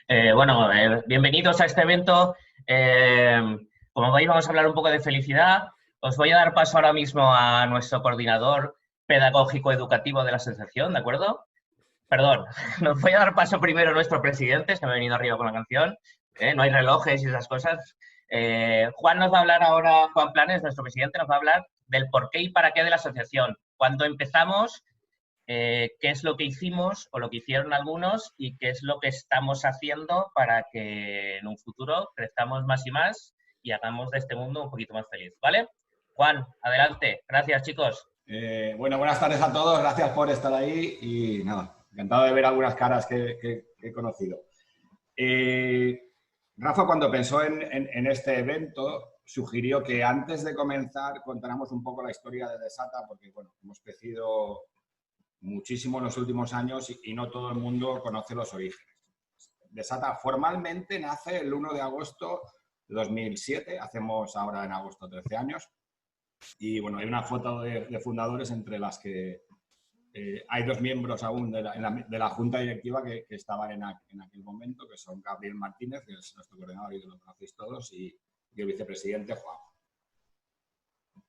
Bienvenidos a este evento. Como veis, vamos a hablar un poco de felicidad. Os voy a dar paso ahora mismo a nuestro coordinador pedagógico educativo de la asociación, ¿de acuerdo? Perdón, nos voy a dar paso primero a nuestro presidente, que me ha venido arriba con la canción. No hay relojes y esas cosas. Juan nos va a hablar ahora, Juan Planes, nuestro presidente, nos va a hablar del por qué y para qué de la asociación. Cuando empezamos, qué es lo que hicimos o lo que hicieron algunos y qué es lo que estamos haciendo para que en un futuro crezcamos más y más y hagamos de este mundo un poquito más feliz, ¿vale? Juan, adelante. Gracias, chicos. Buenas tardes a todos. Gracias por estar ahí y nada, encantado de ver algunas caras que he conocido. Rafa, cuando pensó en este evento, sugirió que antes de comenzar contáramos un poco la historia de Desata, porque bueno, hemos crecido muchísimo en los últimos años y no todo el mundo conoce los orígenes. Desata formalmente nace el 1 de agosto de 2007, hacemos ahora en agosto 13 años, y bueno, hay una foto de fundadores entre las que hay dos miembros aún de la junta directiva que estaban en aquel momento, que son Gabriel Martínez, que es nuestro coordinador y que lo conocéis todos, y el vicepresidente Juanjo.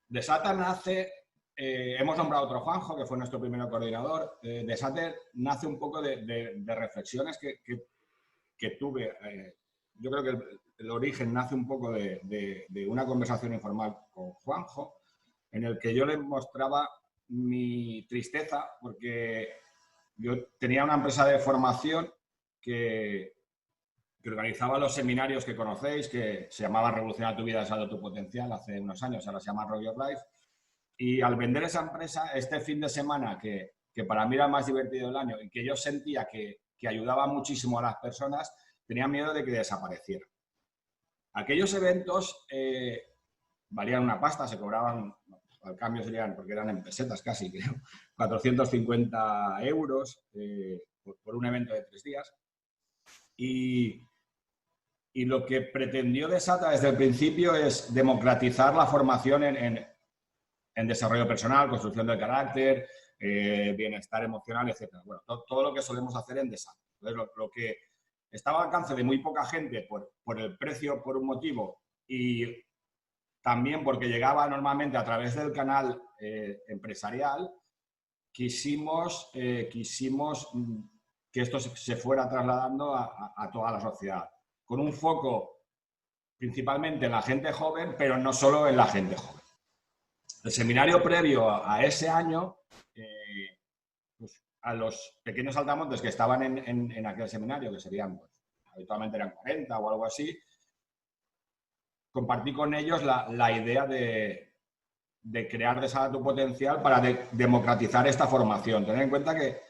Desata nace... hemos nombrado a otro Juanjo, que fue nuestro primer coordinador. Desata nace un poco de reflexiones que tuve. Yo creo que el origen nace un poco de una conversación informal con Juanjo, en el que yo le mostraba mi tristeza porque yo tenía una empresa de formación que organizaba los seminarios que conocéis, que se llamaba Revoluciona tu vida, desarrolla tu potencial, hace unos años, ahora se llama Rock Your Life. Y al vender esa empresa, este fin de semana, que para mí era el más divertido del año y que yo sentía que ayudaba muchísimo a las personas, tenía miedo de que desapareciera. Aquellos eventos valían una pasta, se cobraban, al cambio serían, porque eran en pesetas casi, creo, 450 euros por un evento de 3 días. Y lo que pretendió Desata desde el principio es democratizar la formación en desarrollo personal, construcción del carácter, bienestar emocional, etc. Bueno, todo lo que solemos hacer en Desata. Entonces, lo que estaba al alcance de muy poca gente por el precio, por un motivo, y también porque llegaba normalmente a través del canal empresarial, quisimos que esto se fuera trasladando a toda la sociedad, con un foco principalmente en la gente joven, pero no solo en la gente joven. El seminario previo a ese año, pues a los pequeños saltamontes que estaban en aquel seminario, que serían, pues, habitualmente eran 40 o algo así, compartí con ellos la idea de crear Desata tu potencial para democratizar esta formación. Tener en cuenta que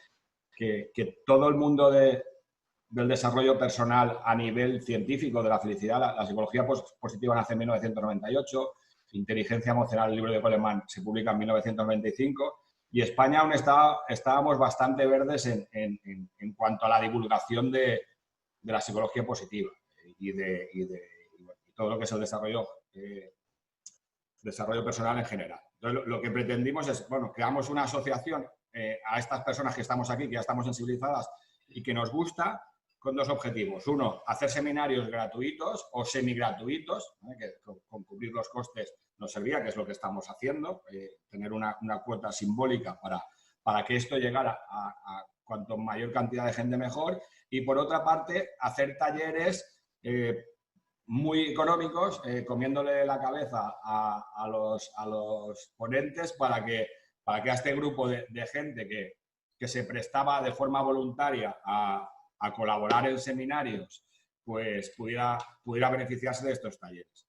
todo el mundo del desarrollo personal a nivel científico, de la felicidad, la psicología positiva nace en 1998, Inteligencia emocional, el libro de Goleman, se publica en 1995, y España aún estábamos bastante verdes en cuanto a la divulgación de la psicología positiva y todo lo que es el desarrollo personal en general. Entonces, lo que pretendimos es, bueno, creamos una asociación a estas personas que estamos aquí, que ya estamos sensibilizadas y que nos gusta, con dos objetivos. Uno, hacer seminarios gratuitos o semigratuitos, que con cubrir los costes nos servía, que es lo que estamos haciendo, tener una cuota simbólica para que esto llegara a cuanto mayor cantidad de gente mejor. Y por otra parte, hacer talleres muy económicos, comiéndole la cabeza a los ponentes para que a este grupo de gente que se prestaba de forma voluntaria a colaborar en seminarios, pues pudiera beneficiarse de estos talleres.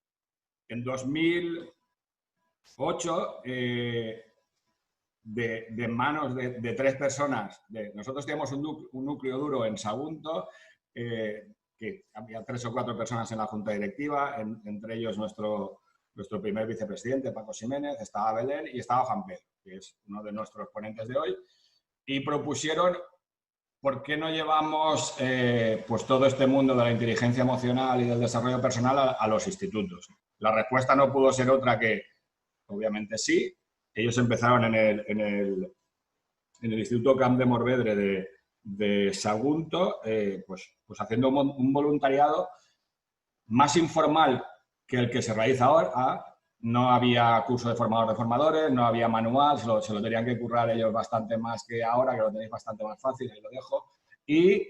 En 2008, de manos de 3 personas, nosotros teníamos un núcleo duro en Sagunto, que había 3 o 4 personas en la junta directiva, entre ellos nuestro primer vicepresidente, Paco Ximénez, estaba Belén y estaba Juan Pedro, que es uno de nuestros ponentes de hoy, y propusieron: ¿por qué no llevamos pues todo este mundo de la inteligencia emocional y del desarrollo personal a los institutos? La respuesta no pudo ser otra que, obviamente sí. Ellos empezaron en el Instituto Camp de Morvedre de Sagunto, pues haciendo un voluntariado más informal que el que se realiza ahora. No había curso de formador de formadores, no había manual, se lo tenían que currar ellos bastante más que ahora, que lo tenéis bastante más fácil, ahí lo dejo. Y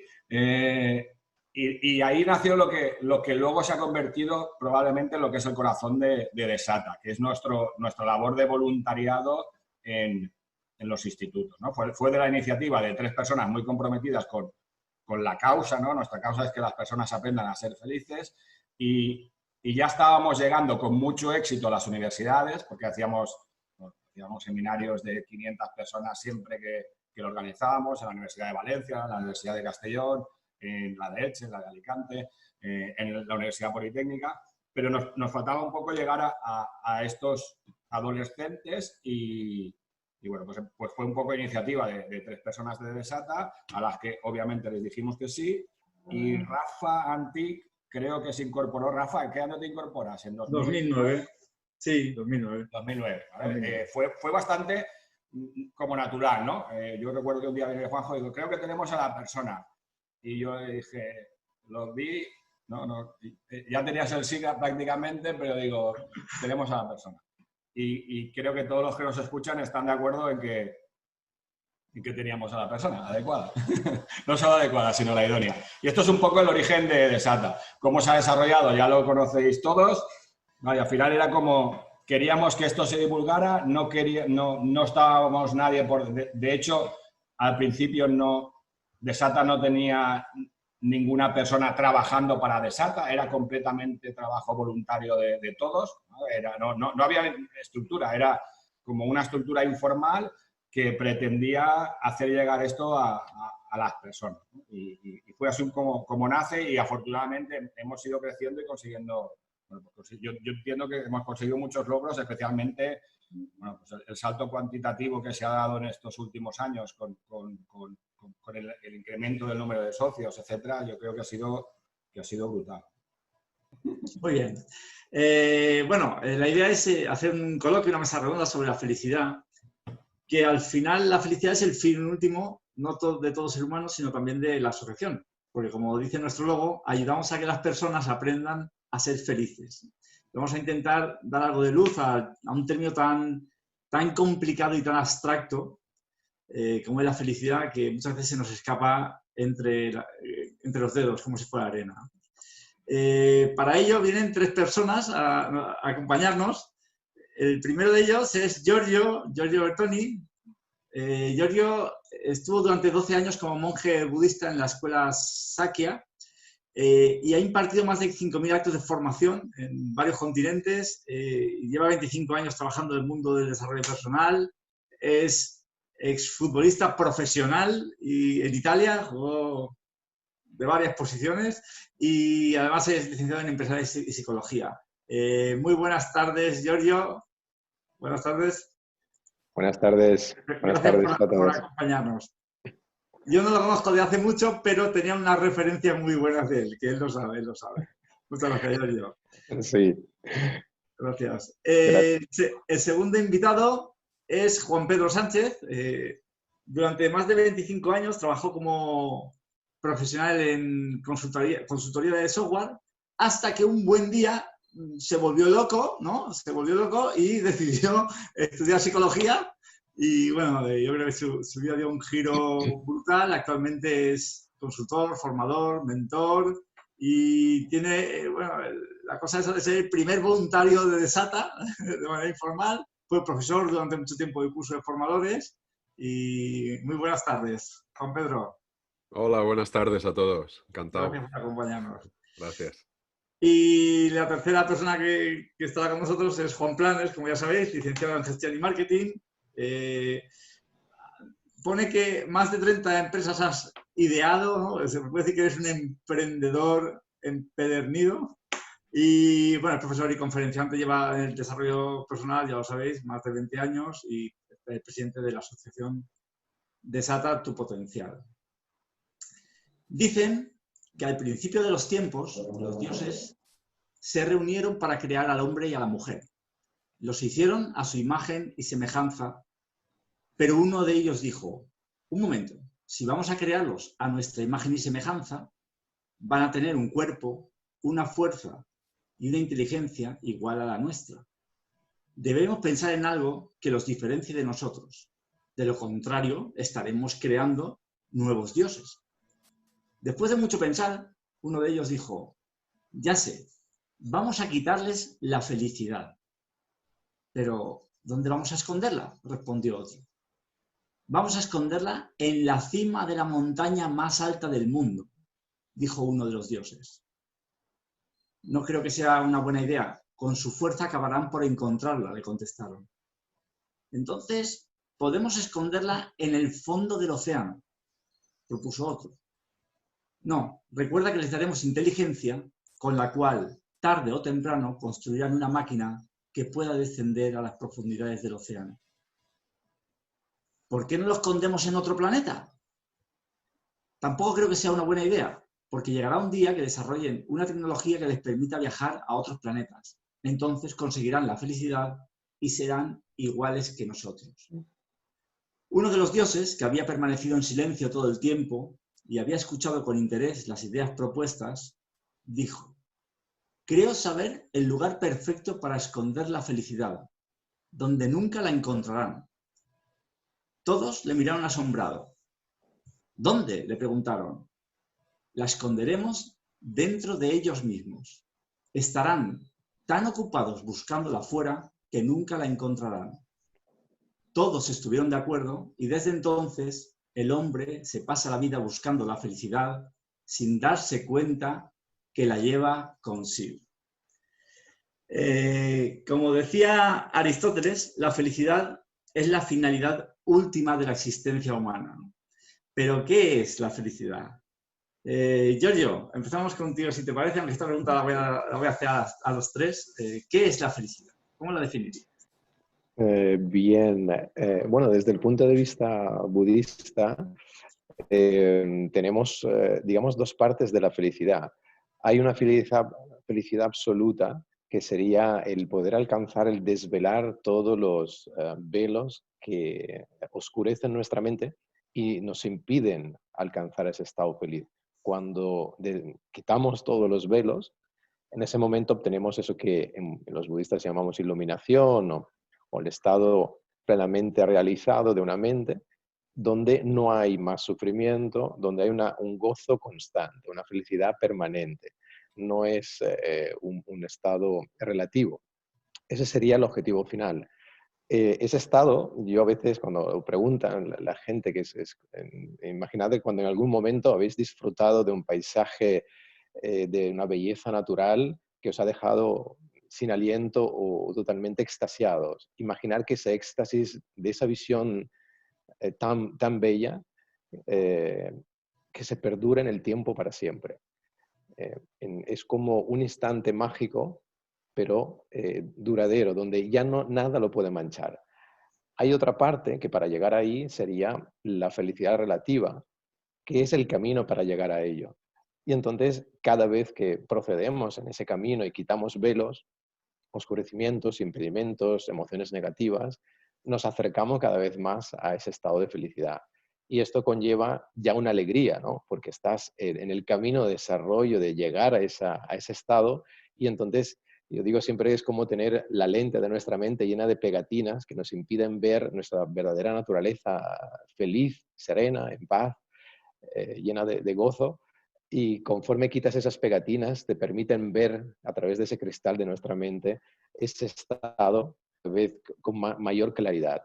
ahí nació lo que luego se ha convertido probablemente en lo que es el corazón de Desata, que es nuestra labor de voluntariado en los institutos, ¿no? Fue de la iniciativa de 3 personas muy comprometidas con la causa, ¿no? Nuestra causa es que las personas aprendan a ser felices y ya estábamos llegando con mucho éxito a las universidades, porque hacíamos seminarios de 500 personas siempre que lo organizábamos, en la Universidad de Valencia, en la Universidad de Castellón, en la de Elche, en la de Alicante, en la Universidad Politécnica, pero nos faltaba un poco llegar a estos adolescentes y bueno, pues fue un poco iniciativa de 3 personas de Desata, a las que obviamente les dijimos que sí, y Rafa Antic creo que se incorporó. Rafa, ¿en qué año te incorporas? ¿En 2009? Sí, 2009. 2009. ¿Vale? Fue bastante como natural, ¿no? Yo recuerdo que un día vino Juanjo y dijo, creo que tenemos a la persona. Y yo le dije, lo vi, ya tenías el SIGA prácticamente, pero digo, tenemos a la persona. Y creo que todos los que nos escuchan están de acuerdo en que teníamos a la persona adecuada. No solo adecuada, sino la idónea. Y esto es un poco el origen de Desata. Cómo se ha desarrollado, ya lo conocéis todos. Y al final era como, queríamos que esto se divulgara, no estábamos nadie por... De hecho, al principio Desata no tenía ninguna persona trabajando para Desata, era completamente trabajo voluntario de todos. No había estructura, era como una estructura informal que pretendía hacer llegar esto a las personas. Y fue así como nace y afortunadamente hemos ido creciendo y consiguiendo... Bueno, pues yo entiendo que hemos conseguido muchos logros, especialmente pues el salto cuantitativo que se ha dado en estos últimos años con el incremento del número de socios, etcétera. Yo creo que ha sido brutal. Muy bien. La idea es hacer un coloquio, una mesa redonda sobre la felicidad, que al final la felicidad es el fin último, no de todo ser humano, sino también de la asociación. Porque como dice nuestro logo, ayudamos a que las personas aprendan a ser felices. Vamos a intentar dar algo de luz a un término tan complicado y tan abstracto como es la felicidad, que muchas veces se nos escapa entre los dedos, como si fuera arena. Para ello vienen 3 personas a acompañarnos. El primero de ellos es Giorgio Bertoni. Giorgio estuvo durante 12 años como monje budista en la escuela Sakya y ha impartido más de 5.000 actos de formación en varios continentes. Lleva 25 años trabajando en el mundo del desarrollo personal. Es exfutbolista profesional y en Italia jugó de varias posiciones y además es licenciado en empresariales y psicología. Muy buenas tardes, Giorgio. Buenas tardes. Buenas tardes. Buenas tardes a todos. Por acompañarnos. Yo no lo conozco de hace mucho, pero tenía unas referencias muy buenas de él, que él lo sabe. Muchas gracias, Giorgio. Sí. Gracias. El segundo invitado es Juan Pedro Sánchez. Durante más de 25 años trabajó como profesional en consultoría de software, hasta que un buen día se volvió loco, ¿no? Se volvió loco y decidió estudiar psicología. Y bueno, yo creo que su vida dio un giro brutal. Actualmente es consultor, formador, mentor y tiene, la cosa es ser el primer voluntario de Desata de manera informal. Fue profesor durante mucho tiempo de curso de formadores. Y muy buenas tardes, Juan Pedro. Hola, buenas tardes a todos. Encantado. Gracias por acompañarnos. Gracias. Y la tercera persona que estará con nosotros es Juan Planes, como ya sabéis, licenciado en Gestión y Marketing. Pone que más de 30 empresas has ideado, ¿no? Se puede decir que eres un emprendedor empedernido. Y bueno, el profesor y conferenciante lleva el desarrollo personal, ya lo sabéis, más de 20 años y el presidente de la asociación Desata tu Potencial. Dicen que al principio de los tiempos, los dioses se reunieron para crear al hombre y a la mujer. Los hicieron a su imagen y semejanza, pero uno de ellos dijo, un momento, si vamos a crearlos a nuestra imagen y semejanza, van a tener un cuerpo, una fuerza y una inteligencia igual a la nuestra. Debemos pensar en algo que los diferencie de nosotros. De lo contrario, estaremos creando nuevos dioses. Después de mucho pensar, uno de ellos dijo, ya sé, vamos a quitarles la felicidad. Pero, ¿dónde vamos a esconderla?, respondió otro. Vamos a esconderla en la cima de la montaña más alta del mundo, dijo uno de los dioses. No creo que sea una buena idea. Con su fuerza acabarán por encontrarla, le contestaron. Entonces, podemos esconderla en el fondo del océano, propuso otro. No, recuerda que les daremos inteligencia con la cual, tarde o temprano, construirán una máquina que pueda descender a las profundidades del océano. ¿Por qué no lo escondemos en otro planeta? Tampoco creo que sea una buena idea, porque llegará un día que desarrollen una tecnología que les permita viajar a otros planetas. Entonces conseguirán la felicidad y serán iguales que nosotros. Uno de los dioses, que había permanecido en silencio todo el tiempo y había escuchado con interés las ideas propuestas, dijo, creo saber el lugar perfecto para esconder la felicidad, donde nunca la encontrarán. Todos le miraron asombrados. ¿Dónde?, le preguntaron. La esconderemos dentro de ellos mismos. Estarán tan ocupados buscándola fuera que nunca la encontrarán. Todos estuvieron de acuerdo y desde entonces el hombre se pasa la vida buscando la felicidad sin darse cuenta que la lleva consigo. Como decía Aristóteles, la felicidad es la finalidad última de la existencia humana. ¿Pero qué es la felicidad? Giorgio, empezamos contigo, si te parece, aunque esta pregunta la voy a hacer a los tres. ¿Qué es la felicidad? ¿Cómo la definirías? Bien, bueno, desde el punto de vista budista, tenemos, digamos, dos partes de la felicidad. Hay una felicidad absoluta, que sería el poder alcanzar el desvelar todos los velos que oscurecen nuestra mente y nos impiden alcanzar ese estado feliz. Cuando quitamos todos los velos, en ese momento obtenemos eso que en los budistas llamamos iluminación o el estado plenamente realizado de una mente, donde no hay más sufrimiento, donde hay un gozo constante, una felicidad permanente. No es un estado relativo. Ese sería el objetivo final. Ese estado, yo a veces cuando preguntan la gente, imaginad cuando en algún momento habéis disfrutado de un paisaje, de una belleza natural que os ha dejado sin aliento o totalmente extasiados. Imaginar que ese éxtasis de esa visión tan bella, que se perdura en el tiempo para siempre. Es como un instante mágico, pero duradero, donde ya nada lo puede manchar. Hay otra parte que para llegar ahí sería la felicidad relativa, que es el camino para llegar a ello. Y entonces, cada vez que procedemos en ese camino y quitamos velos, oscurecimientos, impedimentos, emociones negativas, nos acercamos cada vez más a ese estado de felicidad. Y esto conlleva ya una alegría, ¿no? Porque estás en el camino de desarrollo, de llegar a ese estado, y entonces, yo digo siempre, es como tener la lente de nuestra mente llena de pegatinas que nos impiden ver nuestra verdadera naturaleza feliz, serena, en paz, llena de gozo. Y conforme quitas esas pegatinas, te permiten ver a través de ese cristal de nuestra mente ese estado con mayor claridad.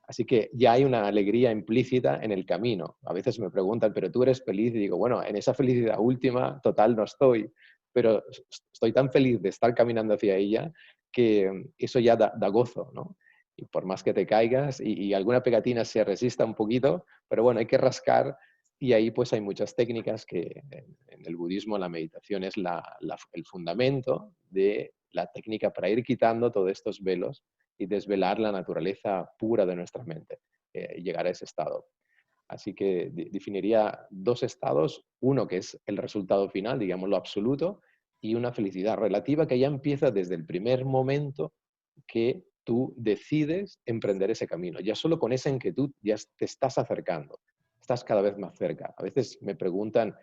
Así que ya hay una alegría implícita en el camino. A veces me preguntan, ¿pero tú eres feliz? Y digo, bueno, en esa felicidad última total no estoy, pero estoy tan feliz de estar caminando hacia ella que eso ya da gozo, ¿no? Y por más que te caigas y alguna pegatina se resista un poquito, pero bueno, hay que rascar. Y ahí pues hay muchas técnicas que en el budismo la meditación es el fundamento de la técnica para ir quitando todos estos velos y desvelar la naturaleza pura de nuestra mente y llegar a ese estado. Así que definiría dos estados, uno que es el resultado final, digamos lo absoluto, y una felicidad relativa que ya empieza desde el primer momento que tú decides emprender ese camino. Ya solo con esa inquietud ya te estás acercando estás cada vez más cerca. A veces me preguntan,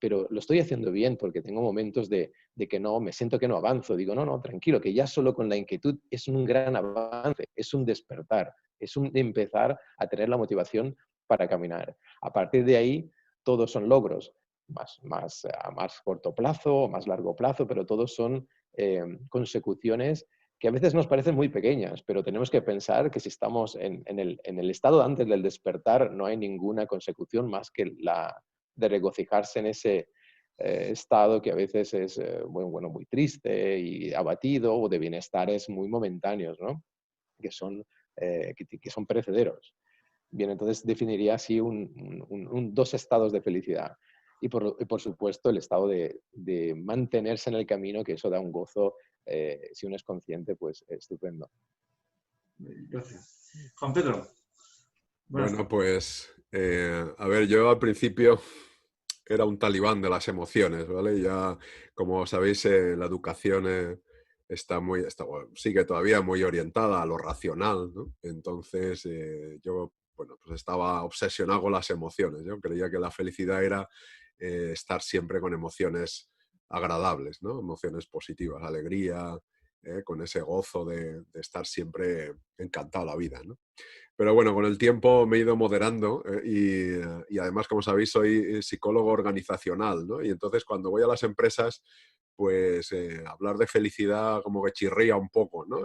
pero lo estoy haciendo bien porque tengo momentos de que no, me siento que no avanzo. Digo, no, no, tranquilo, que ya solo con la inquietud es un gran avance, es un despertar, es un empezar a tener la motivación para caminar. A partir de ahí, todos son logros, a más corto plazo o más largo plazo, pero todos son consecuciones que a veces nos parecen muy pequeñas, pero tenemos que pensar que si estamos en el estado antes del despertar, no hay ninguna consecución más que la de regocijarse en ese estado que a veces es muy triste y abatido, o de bienestares muy momentáneos, ¿no? que son perecederos. Bien, entonces definiría así dos estados de felicidad. Y por supuesto el estado de mantenerse en el camino, que eso da un gozo, si uno es consciente, pues estupendo. Gracias. Juan Pedro. Bueno, pues, a ver, yo al principio era un talibán de las emociones, ¿vale? Ya, como sabéis, la educación bueno, sigue todavía muy orientada a lo racional, ¿no? Entonces, yo, bueno, pues estaba obsesionado con las emociones. Yo creía que la felicidad era estar siempre con emociones agradables, ¿no? Emociones positivas, alegría, con ese gozo de estar siempre encantado la vida, ¿no? Pero bueno, con el tiempo me he ido moderando y además, como sabéis, soy psicólogo organizacional, ¿no? Y entonces cuando voy a las empresas, pues hablar de felicidad como que chirría un poco, ¿no?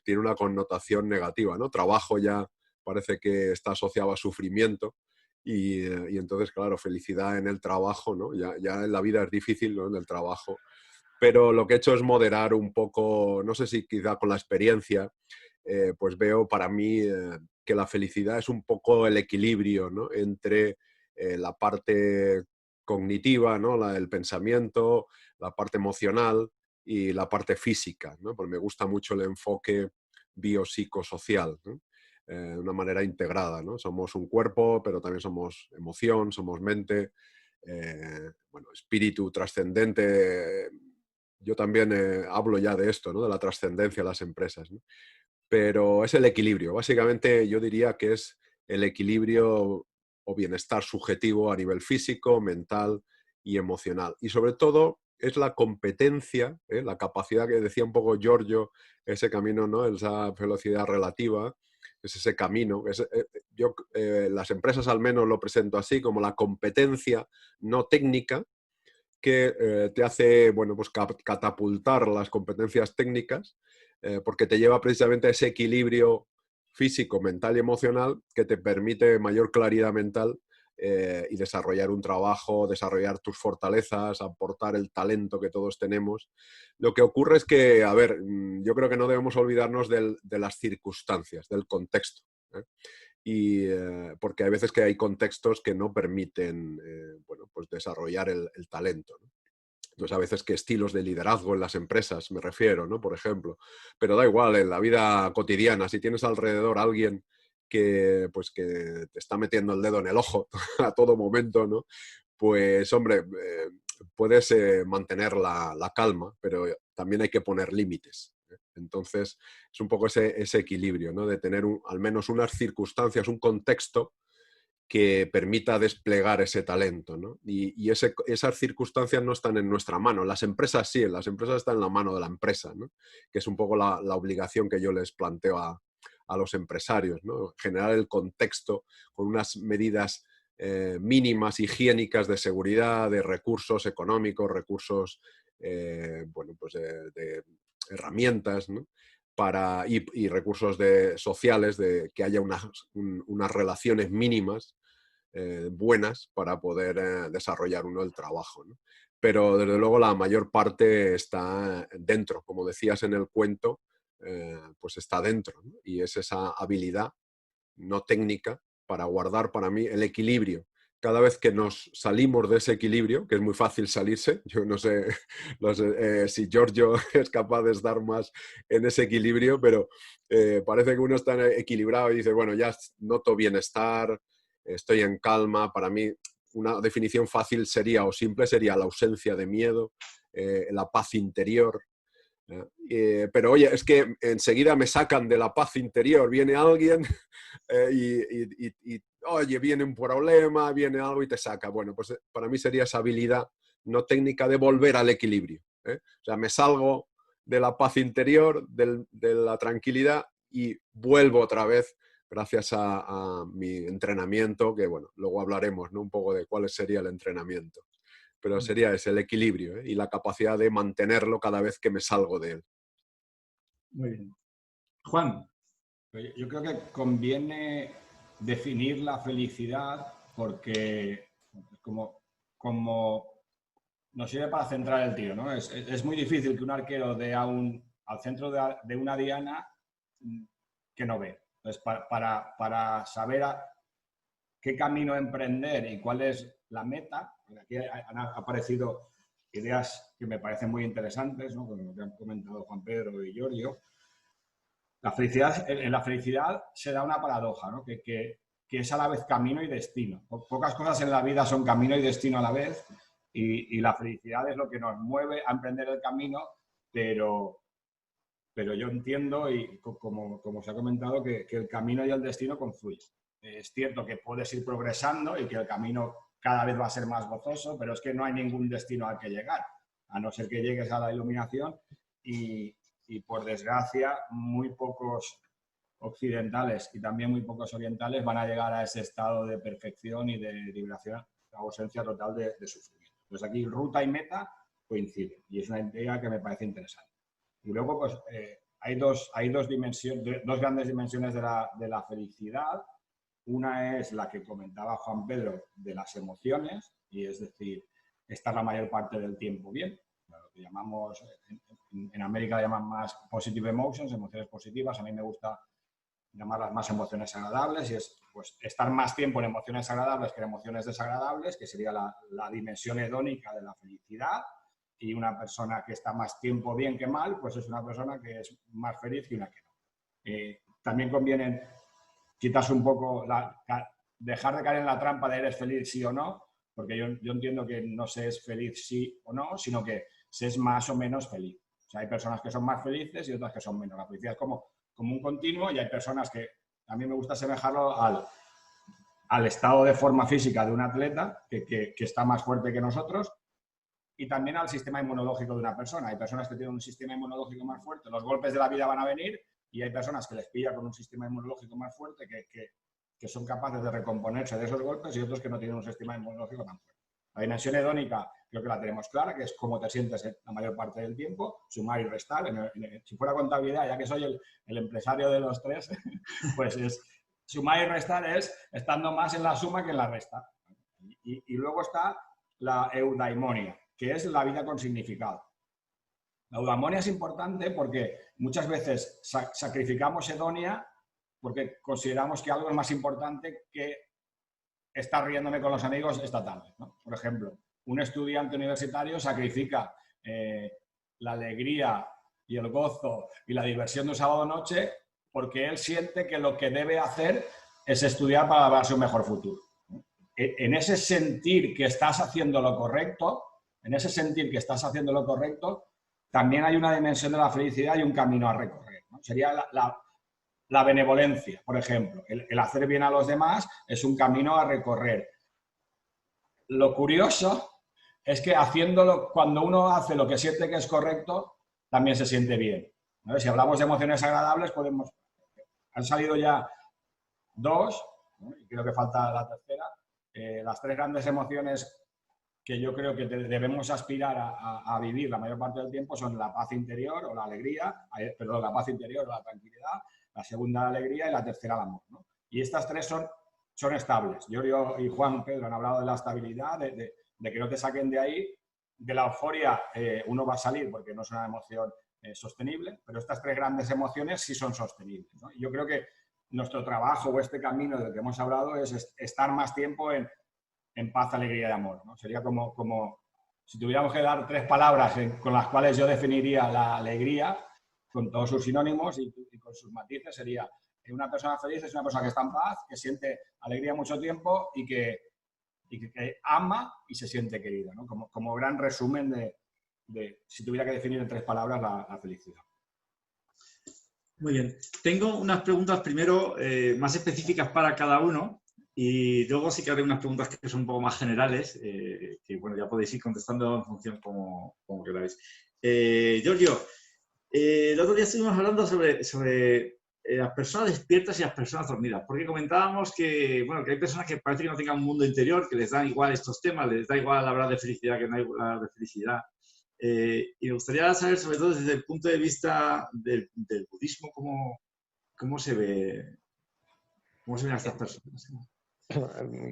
Tiene una connotación negativa, ¿no? Trabajo ya parece que está asociado a sufrimiento y entonces, claro, felicidad en el trabajo, ¿no? Ya en la vida es difícil, ¿no? En el trabajo. Pero lo que he hecho es moderar un poco, no sé si quizá con la experiencia, pues veo para mí que la felicidad es un poco el equilibrio, ¿no? Entre la parte cognitiva, ¿no? El pensamiento, la parte emocional y la parte física, ¿no? Porque me gusta mucho el enfoque biopsicosocial, ¿no? De una manera integrada, ¿no? Somos un cuerpo, pero también somos emoción, somos mente, bueno, espíritu trascendente. Yo también hablo ya de esto, ¿no? De la trascendencia de las empresas, ¿no? Pero es el equilibrio. Básicamente yo diría que es el equilibrio o bienestar subjetivo a nivel físico, mental y emocional. Y sobre todo es la competencia, la capacidad que decía un poco Giorgio, ese camino, ¿no? Esa velocidad relativa, es ese camino. Las empresas al menos lo presento así, como la competencia no técnica, que te hace, bueno, pues catapultar las competencias técnicas, porque te lleva precisamente a ese equilibrio físico, mental y emocional que te permite mayor claridad mental y desarrollar un trabajo, desarrollar tus fortalezas, aportar el talento que todos tenemos. Lo que ocurre es que, a ver, yo creo que no debemos olvidarnos de las circunstancias, del contexto, ¿eh? Porque hay veces que hay contextos que no permiten bueno, pues desarrollar el talento, ¿no? Entonces, a veces que estilos de liderazgo en las empresas, me refiero, ¿no? Por ejemplo. Pero da igual, en la vida cotidiana, si tienes alrededor a alguien pues, que te está metiendo el dedo en el ojo a todo momento, ¿no? Pues, hombre, puedes mantener la calma, pero también hay que poner límites. Entonces, es un poco ese equilibrio, ¿no? De tener al menos unas circunstancias, un contexto que permita desplegar ese talento, ¿no? Y esas circunstancias no están en nuestra mano. Las empresas sí, las empresas están en la mano de la empresa, ¿no? Que es un poco la obligación que yo les planteo a los empresarios, ¿no? Generar el contexto con unas medidas mínimas, higiénicas de seguridad, de recursos económicos, recursos bueno, pues de herramientas, ¿no? Y recursos sociales, de que haya unas relaciones mínimas buenas para poder desarrollar uno el trabajo, ¿no? Pero desde luego la mayor parte está dentro, como decías en el cuento, pues está dentro, ¿no? Y es esa habilidad no técnica para guardar para mí el equilibrio. Cada vez que nos salimos de ese equilibrio, que es muy fácil salirse, yo no sé, si Giorgio es capaz de estar más en ese equilibrio, pero parece que uno está equilibrado y dice, bueno, ya noto bienestar, estoy en calma. Para mí una definición fácil sería, o simple sería, la ausencia de miedo, la paz interior. Pero oye, es que enseguida me sacan de la paz interior, viene alguien oye, viene un problema, viene algo y te saca. Bueno, pues para mí sería esa habilidad no técnica de volver al equilibrio, ¿eh? O sea, me salgo de la paz interior, de la tranquilidad y vuelvo otra vez gracias a mi entrenamiento, que bueno, luego hablaremos, ¿no? Un poco de cuál sería el entrenamiento. Pero sería ese, el equilibrio, ¿eh? Y la capacidad de mantenerlo cada vez que me salgo de él. Muy bien. Juan. Yo creo que conviene definir la felicidad porque como nos sirve para centrar el tiro, ¿no? Es muy difícil que un arquero dé al centro de una diana que no ve. Entonces, para saber qué camino emprender y cuál es la meta, aquí han aparecido ideas que me parecen muy interesantes, ¿no? Como lo que han comentado Juan Pedro y Giorgio. En la felicidad se da una paradoja, ¿no? Que es a la vez camino y destino. Pocas cosas en la vida son camino y destino a la vez, y la felicidad es lo que nos mueve a emprender el camino, pero yo entiendo, y como se ha comentado, que el camino y el destino confluyen. Es cierto que puedes ir progresando y que el camino cada vez va a ser más gozoso, pero es que no hay ningún destino al que llegar, a no ser que llegues a la iluminación y por desgracia muy pocos occidentales y también muy pocos orientales van a llegar a ese estado de perfección y de liberación, la ausencia total de sufrimiento. Pues aquí ruta y meta coinciden y es una idea que me parece interesante. Y luego pues hay dos grandes dimensiones de la felicidad. Una es la que comentaba Juan Pedro de las emociones, y es decir, estar la mayor parte del tiempo bien. Lo que llamamos, en América la llaman más positive emotions, emociones positivas. A mí me gusta llamarlas más emociones agradables, y es pues estar más tiempo en emociones agradables que en emociones desagradables, que sería la dimensión hedónica de la felicidad. Y una persona que está más tiempo bien que mal, pues es una persona que es más feliz que una que no. También conviene quitarse un poco, dejar de caer en la trampa de eres feliz sí o no, porque yo entiendo que no se es feliz sí o no, sino que se es más o menos feliz. O sea, hay personas que son más felices y otras que son menos. La felicidad es como un continuo, y hay personas que a mí me gusta asemejarlo al estado de forma física de un atleta que está más fuerte que nosotros, y también al sistema inmunológico de una persona. Hay personas que tienen un sistema inmunológico más fuerte, los golpes de la vida van a venir, y hay personas que les pilla con un sistema inmunológico más fuerte que son capaces de recomponerse de esos golpes, y otros que no tienen un sistema inmunológico tan fuerte. La dimensión hedónica creo que la tenemos clara, que es cómo te sientes la mayor parte del tiempo, sumar y restar. Si fuera contabilidad, ya que soy el empresario de los tres, pues sumar y restar es estando más en la suma que en la resta. Y luego está la eudaimonia, que es la vida con significado. La eudaimonia es importante porque muchas veces sacrificamos hedonia porque consideramos que algo es más importante que estar riéndome con los amigos esta tarde, ¿no? Por ejemplo, un estudiante universitario sacrifica la alegría y el gozo y la diversión de un sábado noche porque él siente que lo que debe hacer es estudiar para darse un mejor futuro. En ese sentir que estás haciendo lo correcto, también hay una dimensión de la felicidad y un camino a recorrer, ¿no? Sería la benevolencia, por ejemplo. El hacer bien a los demás es un camino a recorrer. Lo curioso es que haciéndolo, cuando uno hace lo que siente que es correcto, también se siente bien, ¿no? Si hablamos de emociones agradables, han salido ya dos, ¿no? Y creo que falta la tercera. Las tres grandes emociones que yo creo que debemos aspirar a vivir la mayor parte del tiempo son la paz interior o la alegría, la paz interior o la tranquilidad, la segunda la alegría y la tercera el amor, ¿no? Y estas tres son estables. Yo y Juan Pedro han hablado de la estabilidad, de que no te saquen de ahí. De la euforia uno va a salir porque no es una emoción sostenible, pero estas tres grandes emociones sí son sostenibles, ¿no? Y yo creo que nuestro trabajo o este camino del que hemos hablado es estar más tiempo en paz, alegría y amor, ¿no? Sería como si tuviéramos que dar tres palabras con las cuales yo definiría la alegría, con todos sus sinónimos y con sus matices, sería una persona feliz es una persona que está en paz, que siente alegría mucho tiempo y que ama y se siente querida, ¿no? Como gran resumen de si tuviera que definir en tres palabras la felicidad. Muy bien. Tengo unas preguntas primero más específicas para cada uno Y luego sí que haré unas preguntas que son un poco más generales, que bueno, ya podéis ir contestando en función como queráis. Giorgio, el otro día estuvimos hablando sobre las personas despiertas y las personas dormidas, porque comentábamos que, bueno, que hay personas que parece que no tengan un mundo interior, que les dan igual estos temas, les da igual hablar de felicidad que no hablar de felicidad. Y me gustaría saber, sobre todo desde el punto de vista del budismo, cómo se ven a estas personas.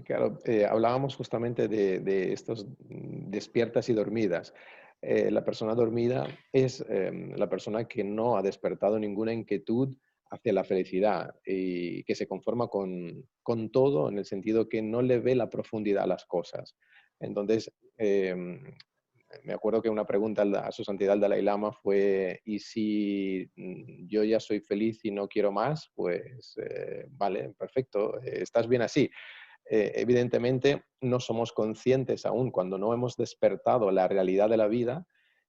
Claro, hablábamos justamente de estos despiertas y dormidas. La persona dormida es la persona que no ha despertado ninguna inquietud hacia la felicidad y que se conforma con todo en el sentido que no le ve la profundidad a las cosas. Entonces, me acuerdo que una pregunta a su santidad el Dalai Lama fue, ¿y si yo ya soy feliz y no quiero más? Pues vale, perfecto, estás bien así. Evidentemente no somos conscientes aún cuando no hemos despertado la realidad de la vida,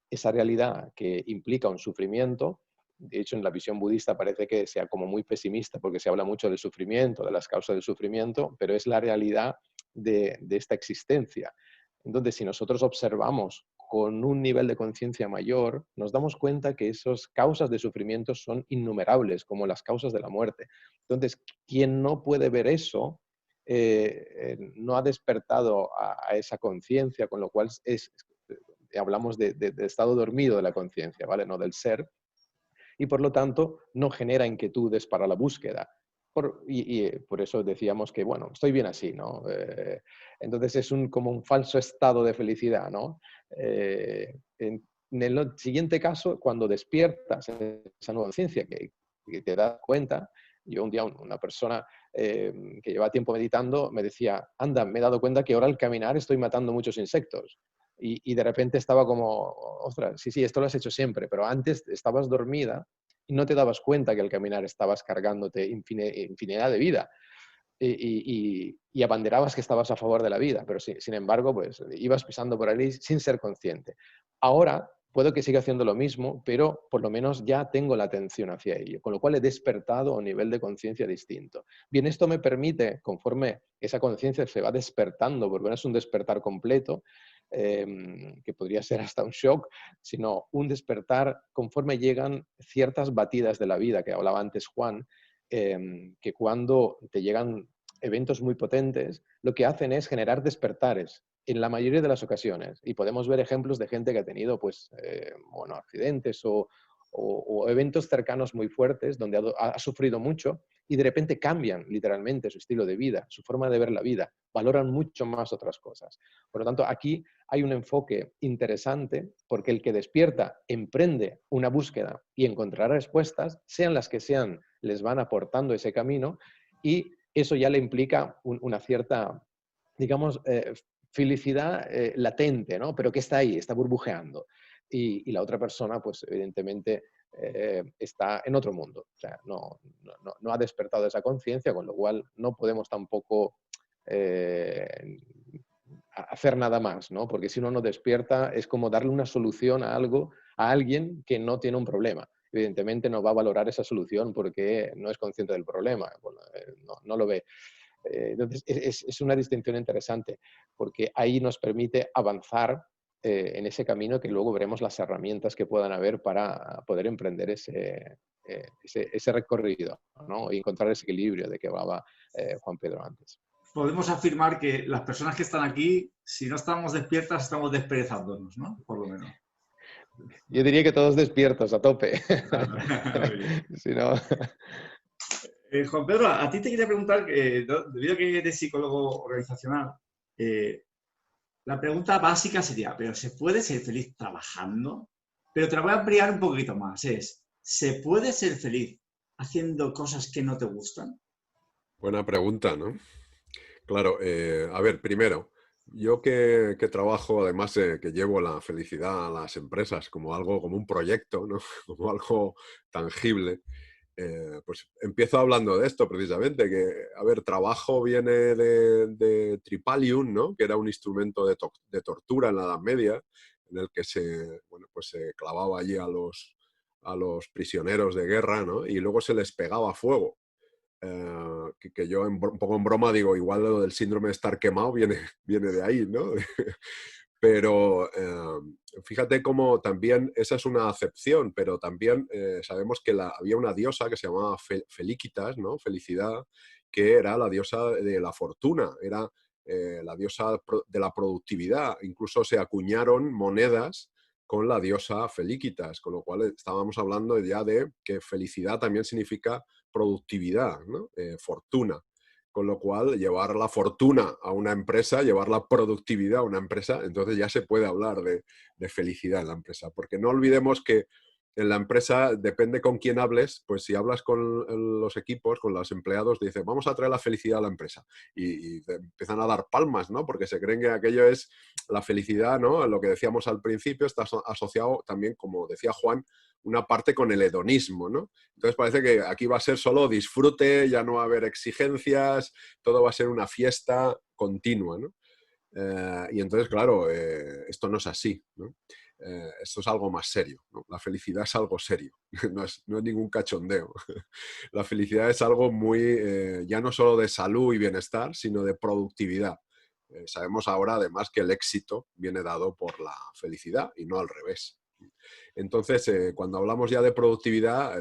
esa realidad que implica un sufrimiento. De hecho, en la visión budista parece que sea como muy pesimista porque se habla mucho del sufrimiento, de las causas del sufrimiento, pero es la realidad de esta existencia. Entonces, si nosotros observamos con un nivel de conciencia mayor, nos damos cuenta que esas causas de sufrimiento son innumerables, como las causas de la muerte. Entonces, quien no puede ver eso, no ha despertado a esa conciencia, con lo cual hablamos de estado dormido de la conciencia, ¿vale? No del ser, y por lo tanto no genera inquietudes para la búsqueda. Por eso decíamos que, bueno, estoy bien así, ¿no? Entonces es como un falso estado de felicidad, ¿no? En el siguiente caso, cuando despiertas esa nueva conciencia que te das cuenta, yo un día una persona que lleva tiempo meditando me decía, anda, me he dado cuenta que ahora al caminar estoy matando muchos insectos. Y de repente estaba como, ostras, sí, esto lo has hecho siempre, pero antes estabas dormida y no te dabas cuenta que al caminar estabas cargándote infinidad de vida y abanderabas que estabas a favor de la vida, pero sin embargo, pues ibas pisando por ahí sin ser consciente. Ahora puedo que siga haciendo lo mismo, pero por lo menos ya tengo la atención hacia ello, con lo cual he despertado a un nivel de conciencia distinto. Bien, esto me permite, conforme esa conciencia se va despertando, porque no es un despertar completo, que podría ser hasta un shock, sino un despertar conforme llegan ciertas batidas de la vida, que hablaba antes Juan, que cuando te llegan eventos muy potentes, lo que hacen es generar despertares en la mayoría de las ocasiones. Y podemos ver ejemplos de gente que ha tenido pues, bueno, accidentes o eventos cercanos muy fuertes donde ha sufrido mucho y de repente cambian literalmente su estilo de vida, su forma de ver la vida, valoran mucho más otras cosas. Por lo tanto, aquí hay un enfoque interesante porque el que despierta emprende una búsqueda y encontrará respuestas, sean las que sean, les van aportando ese camino y eso ya le implica una cierta, digamos, felicidad latente, ¿no? Pero que está ahí, está burbujeando. Y la otra persona, pues evidentemente está en otro mundo. O sea, no ha despertado esa conciencia, con lo cual no podemos tampoco hacer nada más, ¿no? Porque si uno no despierta es como darle una solución a algo, a alguien que no tiene un problema. Evidentemente no va a valorar esa solución porque no es consciente del problema, no lo ve. Entonces es una distinción interesante porque ahí nos permite avanzar en ese camino que luego veremos las herramientas que puedan haber para poder emprender ese recorrido, ¿no? Y encontrar ese equilibrio de que hablaba Juan Pedro antes. Podemos afirmar que las personas que están aquí, si no estamos despiertas, estamos desperezándonos, ¿no? Por lo menos. Yo diría que todos despiertos, a tope. Si no... Juan Pedro, a ti te quería preguntar, debido a que eres psicólogo organizacional, la pregunta básica sería, ¿pero se puede ser feliz trabajando? Pero te la voy a ampliar un poquito más. ¿Se puede ser feliz haciendo cosas que no te gustan? Buena pregunta, ¿no? Claro, a ver, primero, yo que trabajo, además que llevo la felicidad a las empresas como algo, como un proyecto, ¿no? Como algo tangible, pues empiezo hablando de esto precisamente, que, a ver, trabajo viene de Tripalium, ¿no? Que era un instrumento de tortura en la Edad Media, en el que bueno, pues se clavaba allí a los prisioneros de guerra, ¿no? Y luego se les pegaba fuego. que yo un poco en broma digo, igual lo del síndrome de estar quemado viene de ahí, ¿no? Pero fíjate cómo también, esa es una acepción, pero también sabemos que había una diosa que se llamaba Felicitas, ¿no? Felicidad, que era la diosa de la fortuna, era la diosa de la productividad. Incluso se acuñaron monedas con la diosa Felicitas, con lo cual estábamos hablando ya de que felicidad también significa productividad, ¿no? Fortuna. Con lo cual, llevar la fortuna a una empresa, llevar la productividad a una empresa, entonces ya se puede hablar de felicidad en la empresa. Porque no olvidemos que en la empresa, depende con quién hables, pues si hablas con los equipos, con los empleados, dices, vamos a traer la felicidad a la empresa. Y empiezan a dar palmas, ¿no? Porque se creen que aquello es la felicidad, ¿no? Lo que decíamos al principio está asociado también, como decía Juan, una parte con el hedonismo, ¿no? Entonces parece que aquí va a ser solo disfrute, ya no va a haber exigencias, todo va a ser una fiesta continua, ¿no? Y entonces, claro, esto no es así, ¿no? Esto es algo más serio, ¿no? La felicidad es algo serio, no es ningún cachondeo. La felicidad es algo muy, ya no solo de salud y bienestar, sino de productividad. Sabemos ahora, además, que el éxito viene dado por la felicidad y no al revés. Entonces, cuando hablamos ya de productividad,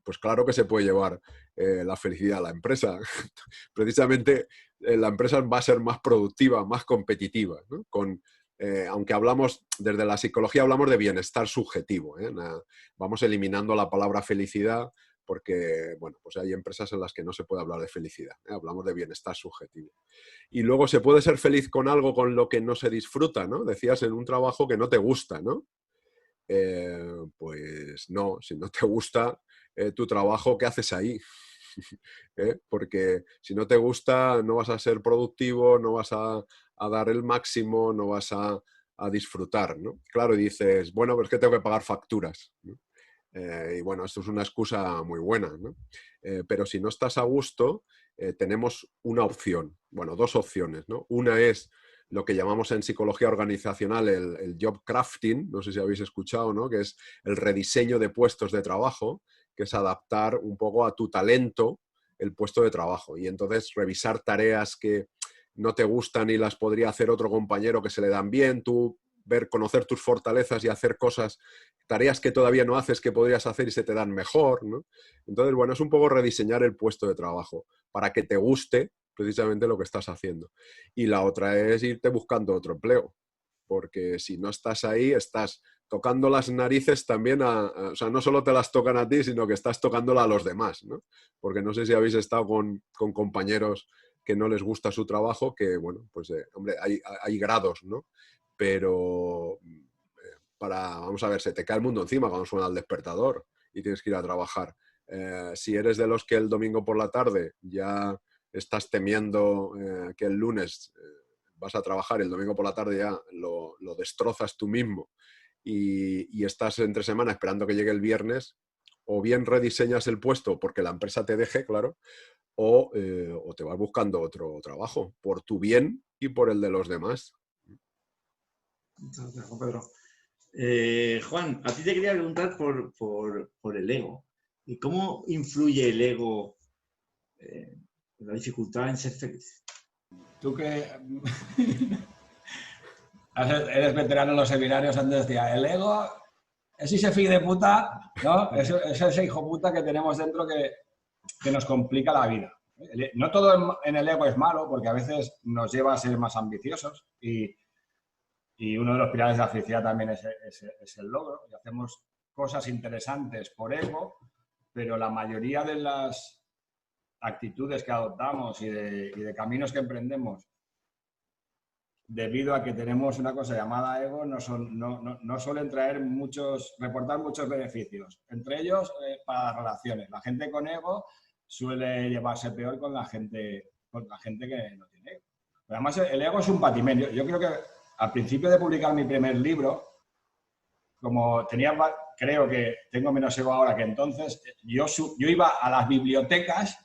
pues claro que se puede llevar la felicidad a la empresa. Precisamente la empresa va a ser más productiva, más competitiva, ¿no? Aunque hablamos, desde la psicología hablamos de bienestar subjetivo, ¿eh? Vamos eliminando la palabra felicidad porque, bueno, pues hay empresas en las que no se puede hablar de felicidad, ¿eh? Hablamos de bienestar subjetivo. Y luego se puede ser feliz con algo con lo que no se disfruta, ¿no? Decías en un trabajo que no te gusta, ¿no? Pues no, si no te gusta tu trabajo, ¿qué haces ahí? Porque si no te gusta, no vas a ser productivo, no vas a dar el máximo, no vas a disfrutar, ¿no? Claro, y dices, bueno, pero es que tengo que pagar facturas, ¿no? Y bueno, esto es una excusa muy buena, ¿no? Pero si no estás a gusto, tenemos una opción, bueno, dos opciones, ¿no? Una es lo que llamamos en psicología organizacional el job crafting, no sé si habéis escuchado, ¿no? Que es el rediseño de puestos de trabajo, que es adaptar un poco a tu talento el puesto de trabajo. Y entonces revisar tareas que no te gustan y las podría hacer otro compañero que se le dan bien, tú conocer tus fortalezas y hacer cosas, tareas que todavía no haces que podrías hacer y se te dan mejor, ¿no? Entonces, bueno, es un poco rediseñar el puesto de trabajo para que te guste precisamente lo que estás haciendo. Y la otra es irte buscando otro empleo, porque si no estás ahí, estás tocando las narices también o sea, no solo te las tocan a ti, sino que estás tocándola a los demás, ¿no? Porque no sé si habéis estado con compañeros que no les gusta su trabajo, que, bueno, pues, hombre, hay grados, ¿no? Pero vamos a ver, se te cae el mundo encima cuando suena el despertador y tienes que ir a trabajar. Si eres de los que el domingo por la tarde ya estás temiendo que el lunes vas a trabajar y el domingo por la tarde ya lo destrozas tú mismo y estás entre semana esperando que llegue el viernes, o bien rediseñas el puesto porque la empresa te deje, claro, o te vas buscando otro trabajo por tu bien y por el de los demás. Entonces, Juan Pedro. Juan, a ti te quería preguntar por el ego. ¿Y cómo influye el ego en la dificultad en ser feliz? Tú que eres veterano en los seminarios, antes decía, el ego es ese fill de puta, ¿no? Es ese hijo puta que tenemos dentro que nos complica la vida. No todo en el ego es malo, porque a veces nos lleva a ser más ambiciosos y uno de los pilares de la felicidad también es el logro. Y hacemos cosas interesantes por ego, pero la mayoría de las actitudes que adoptamos y de caminos que emprendemos, debido a que tenemos una cosa llamada ego, no suelen reportar muchos beneficios. Entre ellos, para las relaciones. La gente con ego suele llevarse peor con la gente que no tiene ego. Pero además, el ego es un patimento. Yo creo que al principio de publicar mi primer libro, como creo que tengo menos ego ahora que entonces, yo iba a las bibliotecas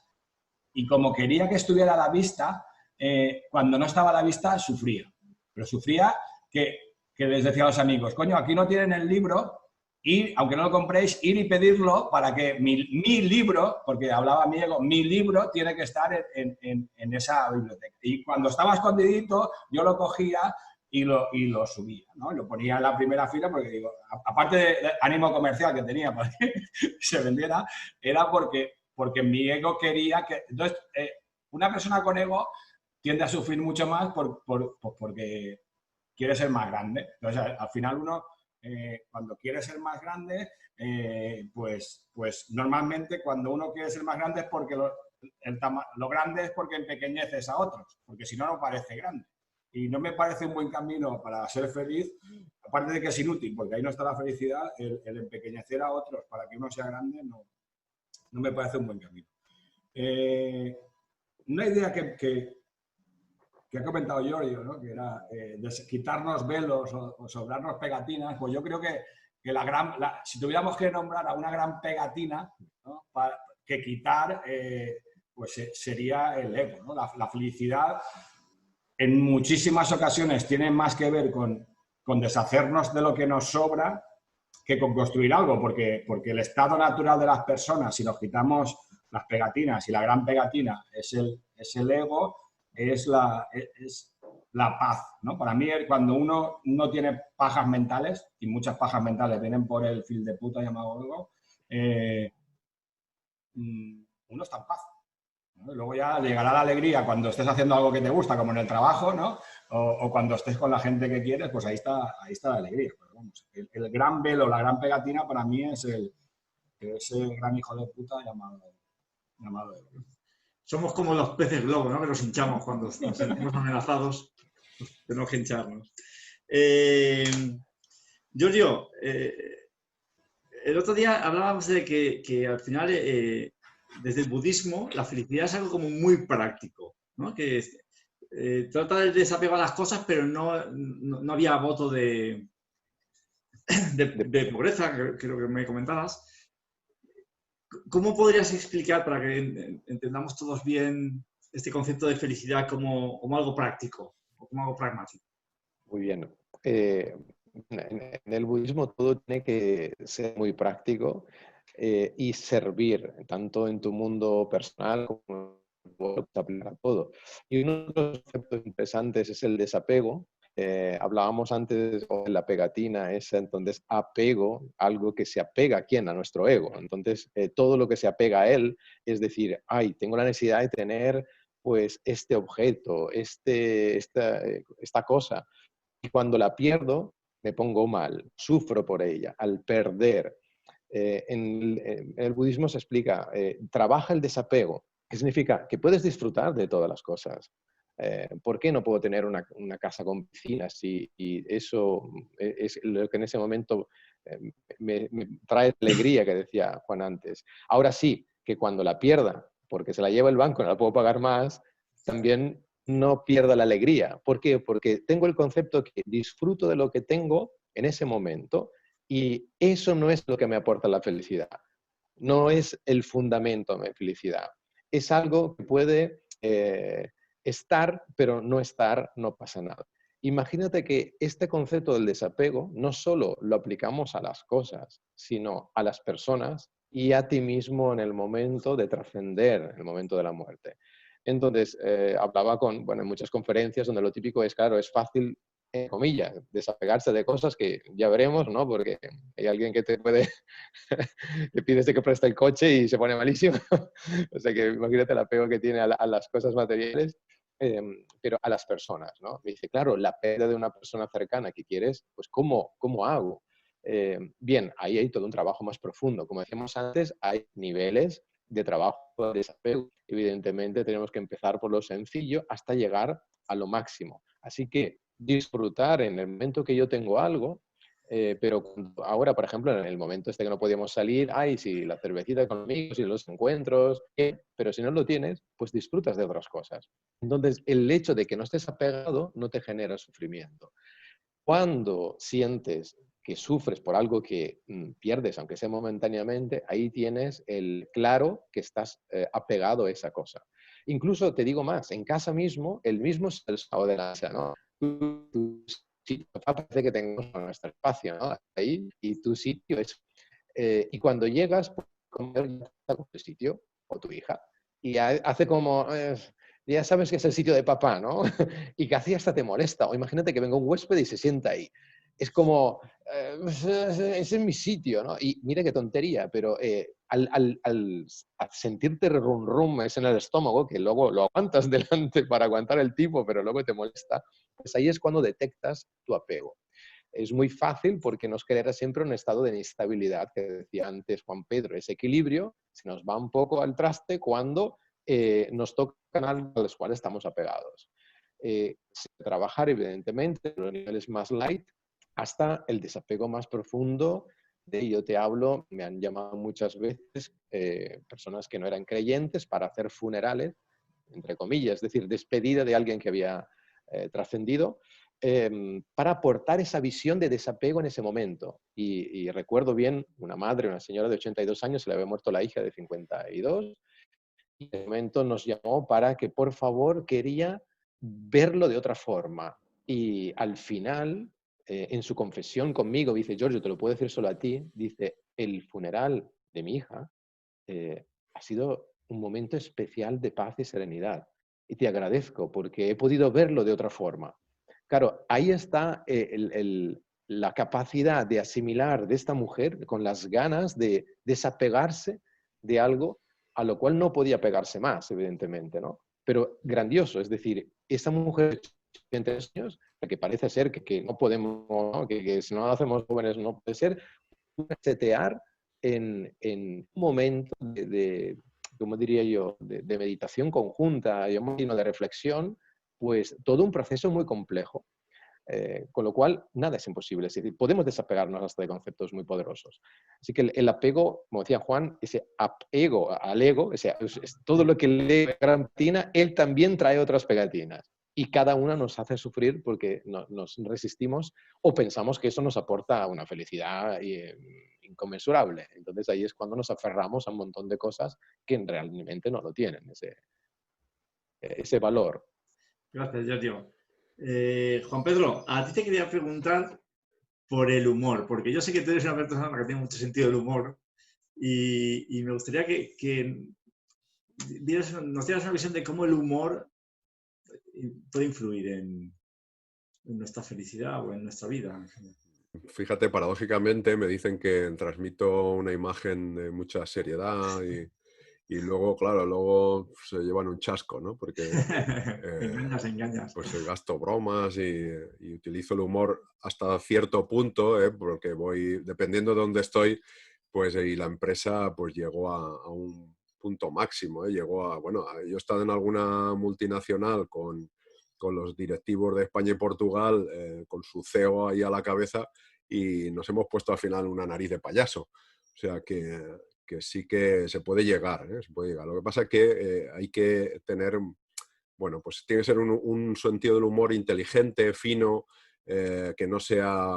y como quería que estuviera a la vista, cuando no estaba a la vista sufría. Pero sufría que les decía a los amigos, coño, aquí no tienen el libro ir, aunque no lo compréis, ir y pedirlo para que mi libro, porque hablaba mi ego, mi libro tiene que estar en esa biblioteca. Y cuando estaba escondidito, yo lo cogía y lo subía, ¿no? Lo ponía en la primera fila porque, digo, aparte de ánimo comercial que tenía para que se vendiera, era porque mi ego quería que... Entonces, una persona con ego tiende a sufrir mucho más porque quiere ser más grande. Entonces, al final uno... cuando quiere ser más grande, pues normalmente cuando uno quiere ser más grande es porque lo grande es porque empequeñeces a otros, porque si no, no parece grande. Y no me parece un buen camino para ser feliz, aparte de que es inútil, porque ahí no está la felicidad, el empequeñecer a otros para que uno sea grande no me parece un buen camino. Una idea que ha comentado Giorgio, ¿no? Que era quitarnos velos o sobrarnos pegatinas, pues yo creo que si tuviéramos que nombrar a una gran pegatina, ¿no? que quitar, pues sería el ego, ¿no? La felicidad en muchísimas ocasiones tiene más que ver con deshacernos de lo que nos sobra que con construir algo, porque el estado natural de las personas, si nos quitamos las pegatinas, y la gran pegatina es el ego, es la paz, ¿no? Para mí, cuando uno no tiene pajas mentales, y muchas pajas mentales vienen por el fil de puta llamado ego, uno está en paz, ¿no? Y luego ya llegará la alegría cuando estés haciendo algo que te gusta, como en el trabajo, ¿no? O cuando estés con la gente que quieres, pues ahí está la alegría. Pero vamos, el gran velo, la gran pegatina para mí es ese gran hijo de puta llamado ego. Somos como los peces globo, ¿no? Que nos hinchamos cuando nos sentimos amenazados. Tenemos que hincharnos. Giorgio, el otro día hablábamos de que al final, desde el budismo, la felicidad es algo como muy práctico, ¿no? Que trata del desapego a las cosas, pero no había voto de pobreza, creo que me comentabas. ¿Cómo podrías explicar, para que entendamos todos bien, este concepto de felicidad como algo práctico o como algo pragmático? Muy bien. En el budismo todo tiene que ser muy práctico y servir, tanto en tu mundo personal como aplicar a todo. Y uno de los conceptos interesantes es el desapego. Hablábamos antes de la pegatina, entonces apego, algo que se apega a quién, a nuestro ego. Entonces, todo lo que se apega a él, es decir, tengo la necesidad de tener pues este objeto, esta cosa. Y cuando la pierdo, me pongo mal, sufro por ella, al perder. En el budismo se explica, trabaja el desapego, que significa que puedes disfrutar de todas las cosas. ¿Por qué no puedo tener una casa con piscinas y eso es lo que en ese momento me trae alegría, que decía Juan antes? Ahora sí, que cuando la pierda, porque se la lleva el banco, no la puedo pagar más, también no pierda la alegría. ¿Por qué? Porque tengo el concepto que disfruto de lo que tengo en ese momento y eso no es lo que me aporta la felicidad. No es el fundamento de mi felicidad. Es algo que puede estar, pero no estar, no pasa nada. Imagínate que este concepto del desapego no solo lo aplicamos a las cosas, sino a las personas y a ti mismo en el momento de trascender, en el momento de la muerte. Entonces, hablaba en muchas conferencias donde lo típico es, claro, es fácil, en comillas, desapegarse de cosas que ya veremos, ¿no? Porque hay alguien que te puede, le pides de que preste el coche y se pone malísimo. O sea que imagínate el apego que tiene a las cosas materiales, pero a las personas, ¿no? Me dice, claro, la pérdida de una persona cercana que quieres, pues ¿cómo hago? Bien, ahí hay todo un trabajo más profundo. Como decíamos antes, hay niveles de trabajo de desapego. Evidentemente tenemos que empezar por lo sencillo hasta llegar a lo máximo. Así que disfrutar en el momento que yo tengo algo, pero ahora, por ejemplo, en el momento este que no podíamos salir, sí, la cervecita con amigos y los encuentros, pero si no lo tienes, pues disfrutas de otras cosas. Entonces, el hecho de que no estés apegado no te genera sufrimiento. Cuando sientes que sufres por algo que pierdes, aunque sea momentáneamente, ahí tienes el claro que estás apegado a esa cosa. Incluso te digo más, en casa mismo, el mismo es el estado de la ansia, ¿no? Tú sitio, papá, parece que tenemos nuestro espacio, ¿no? Ahí, y tu sitio es... y cuando llegas, pues, comer ya está con tu sitio, o tu hija, y hace como... ya sabes que es el sitio de papá, ¿no? Y casi hasta te molesta. O imagínate que venga un huésped y se sienta ahí. Es como, ese es mi sitio, ¿no? Y mira qué tontería, pero al sentirte rum rum es en el estómago, que luego lo aguantas delante para aguantar el tipo, pero luego te molesta, pues ahí es cuando detectas tu apego. Es muy fácil porque nos quedará siempre un estado de inestabilidad, que decía antes Juan Pedro, ese equilibrio se nos va un poco al traste cuando nos tocan algo a los cuales estamos apegados. Trabajar, evidentemente, en los niveles más light hasta el desapego más profundo. De yo te hablo, me han llamado muchas veces personas que no eran creyentes para hacer funerales, entre comillas, es decir, despedida de alguien que había trascendido, para aportar esa visión de desapego en ese momento. Y recuerdo bien una madre, una señora de 82 años, se le había muerto la hija de 52, y en ese momento nos llamó para que por favor quería verlo de otra forma. Y al final, en su confesión conmigo, dice, Giorgio, te lo puedo decir solo a ti, dice, el funeral de mi hija ha sido un momento especial de paz y serenidad. Y te agradezco porque he podido verlo de otra forma. Claro, ahí está la capacidad de asimilar de esta mujer con las ganas de desapegarse de algo a lo cual no podía pegarse más, evidentemente, ¿no? Pero grandioso, es decir, esta mujer de 80 años, que parece ser que no podemos, ¿no? Que si no lo hacemos jóvenes no puede ser, setear en un momento ¿cómo diría yo?, de meditación conjunta, yo imagino de reflexión, pues todo un proceso muy complejo. Con lo cual, nada es imposible. Es decir, podemos desapegarnos hasta de conceptos muy poderosos. Así que el apego, como decía Juan, ese apego al ego, o sea, es todo lo que lee pegatina, él también trae otras pegatinas. Y cada una nos hace sufrir porque nos resistimos o pensamos que eso nos aporta una felicidad inconmensurable. Entonces ahí es cuando nos aferramos a un montón de cosas que realmente no lo tienen, ese valor. Gracias, Giorgio. Juan Pedro, a ti te quería preguntar por el humor, porque yo sé que tú eres una persona que tiene mucho sentido del humor y me gustaría que nos dieras una visión de cómo el humor puede influir en nuestra felicidad o en nuestra vida. Fíjate, paradójicamente me dicen que transmito una imagen de mucha seriedad y luego, claro, luego se llevan un chasco, ¿no? Porque engañas. pues gasto bromas y utilizo el humor hasta cierto punto, porque voy, dependiendo de dónde estoy, pues y la empresa pues llegó a un punto máximo, llegó a, bueno, yo he estado en alguna multinacional con los directivos de España y Portugal, con su CEO ahí a la cabeza, y nos hemos puesto al final una nariz de payaso. O sea que sí que se puede llegar, se puede llegar. Lo que pasa es que hay que tener, bueno, pues tiene que ser un sentido del humor inteligente, fino, que no sea,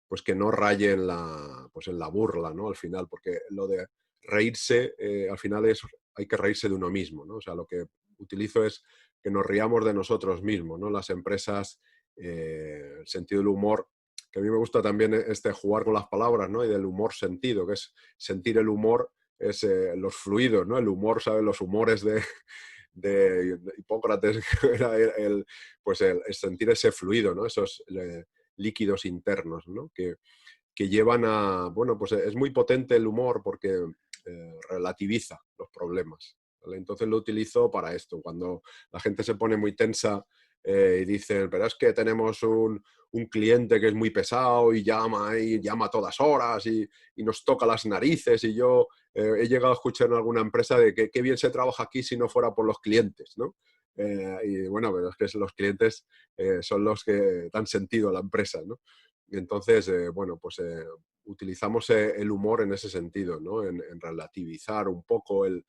pues que no raye en la burla, ¿no? Al final, porque lo de reírse, al final hay que reírse de uno mismo, ¿no? O sea, lo que utilizo es que nos riamos de nosotros mismos, ¿no? Las empresas, el sentido del humor, que a mí me gusta también jugar con las palabras, ¿no? Y del humor sentido, que es sentir el humor, es los fluidos, ¿no? El humor, ¿sabes? Los humores de Hipócrates, era pues el sentir ese fluido, ¿no? Esos líquidos internos, ¿no? Que llevan a... Bueno, pues es muy potente el humor porque relativiza los problemas, ¿vale? Entonces lo utilizo para esto. Cuando la gente se pone muy tensa y dicen, pero es que tenemos un cliente que es muy pesado y llama a todas horas y nos toca las narices, y yo he llegado a escuchar en alguna empresa de que qué bien se trabaja aquí si no fuera por los clientes, ¿no? Y bueno, pero es que los clientes son los que dan sentido a la empresa, ¿no? Y entonces, bueno, pues utilizamos el humor en ese sentido, ¿no? En relativizar un poco el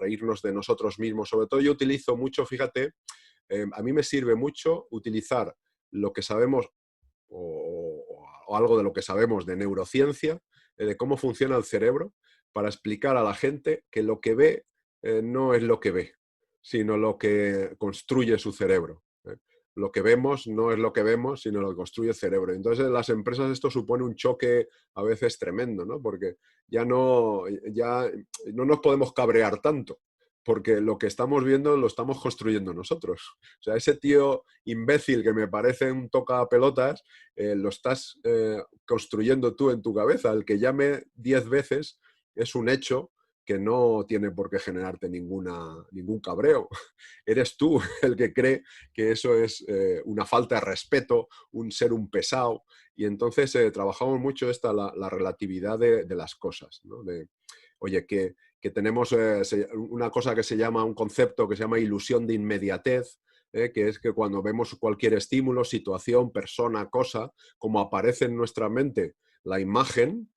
reírnos de nosotros mismos. Sobre todo yo utilizo mucho, fíjate, a mí me sirve mucho utilizar lo que sabemos o algo de lo que sabemos de neurociencia, de cómo funciona el cerebro, para explicar a la gente que lo que ve no es lo que ve, sino lo que construye su cerebro. lo que vemos no es lo que vemos, sino lo que construye el cerebro. Entonces, en las empresas esto supone un choque a veces tremendo, ¿no? Porque ya no nos podemos cabrear tanto, porque lo que estamos viendo lo estamos construyendo nosotros. O sea, ese tío imbécil que me parece un tocapelotas, lo estás construyendo tú en tu cabeza. El que llame 10 veces es un hecho que no tiene por qué generarte ningún cabreo. Eres tú el que cree que eso es una falta de respeto, un ser un pesado. Y entonces trabajamos mucho la relatividad de las cosas, ¿no? Oye, que tenemos una cosa que se llama, un concepto que se llama ilusión de inmediatez, que es que cuando vemos cualquier estímulo, situación, persona, cosa, como aparece en nuestra mente la imagen,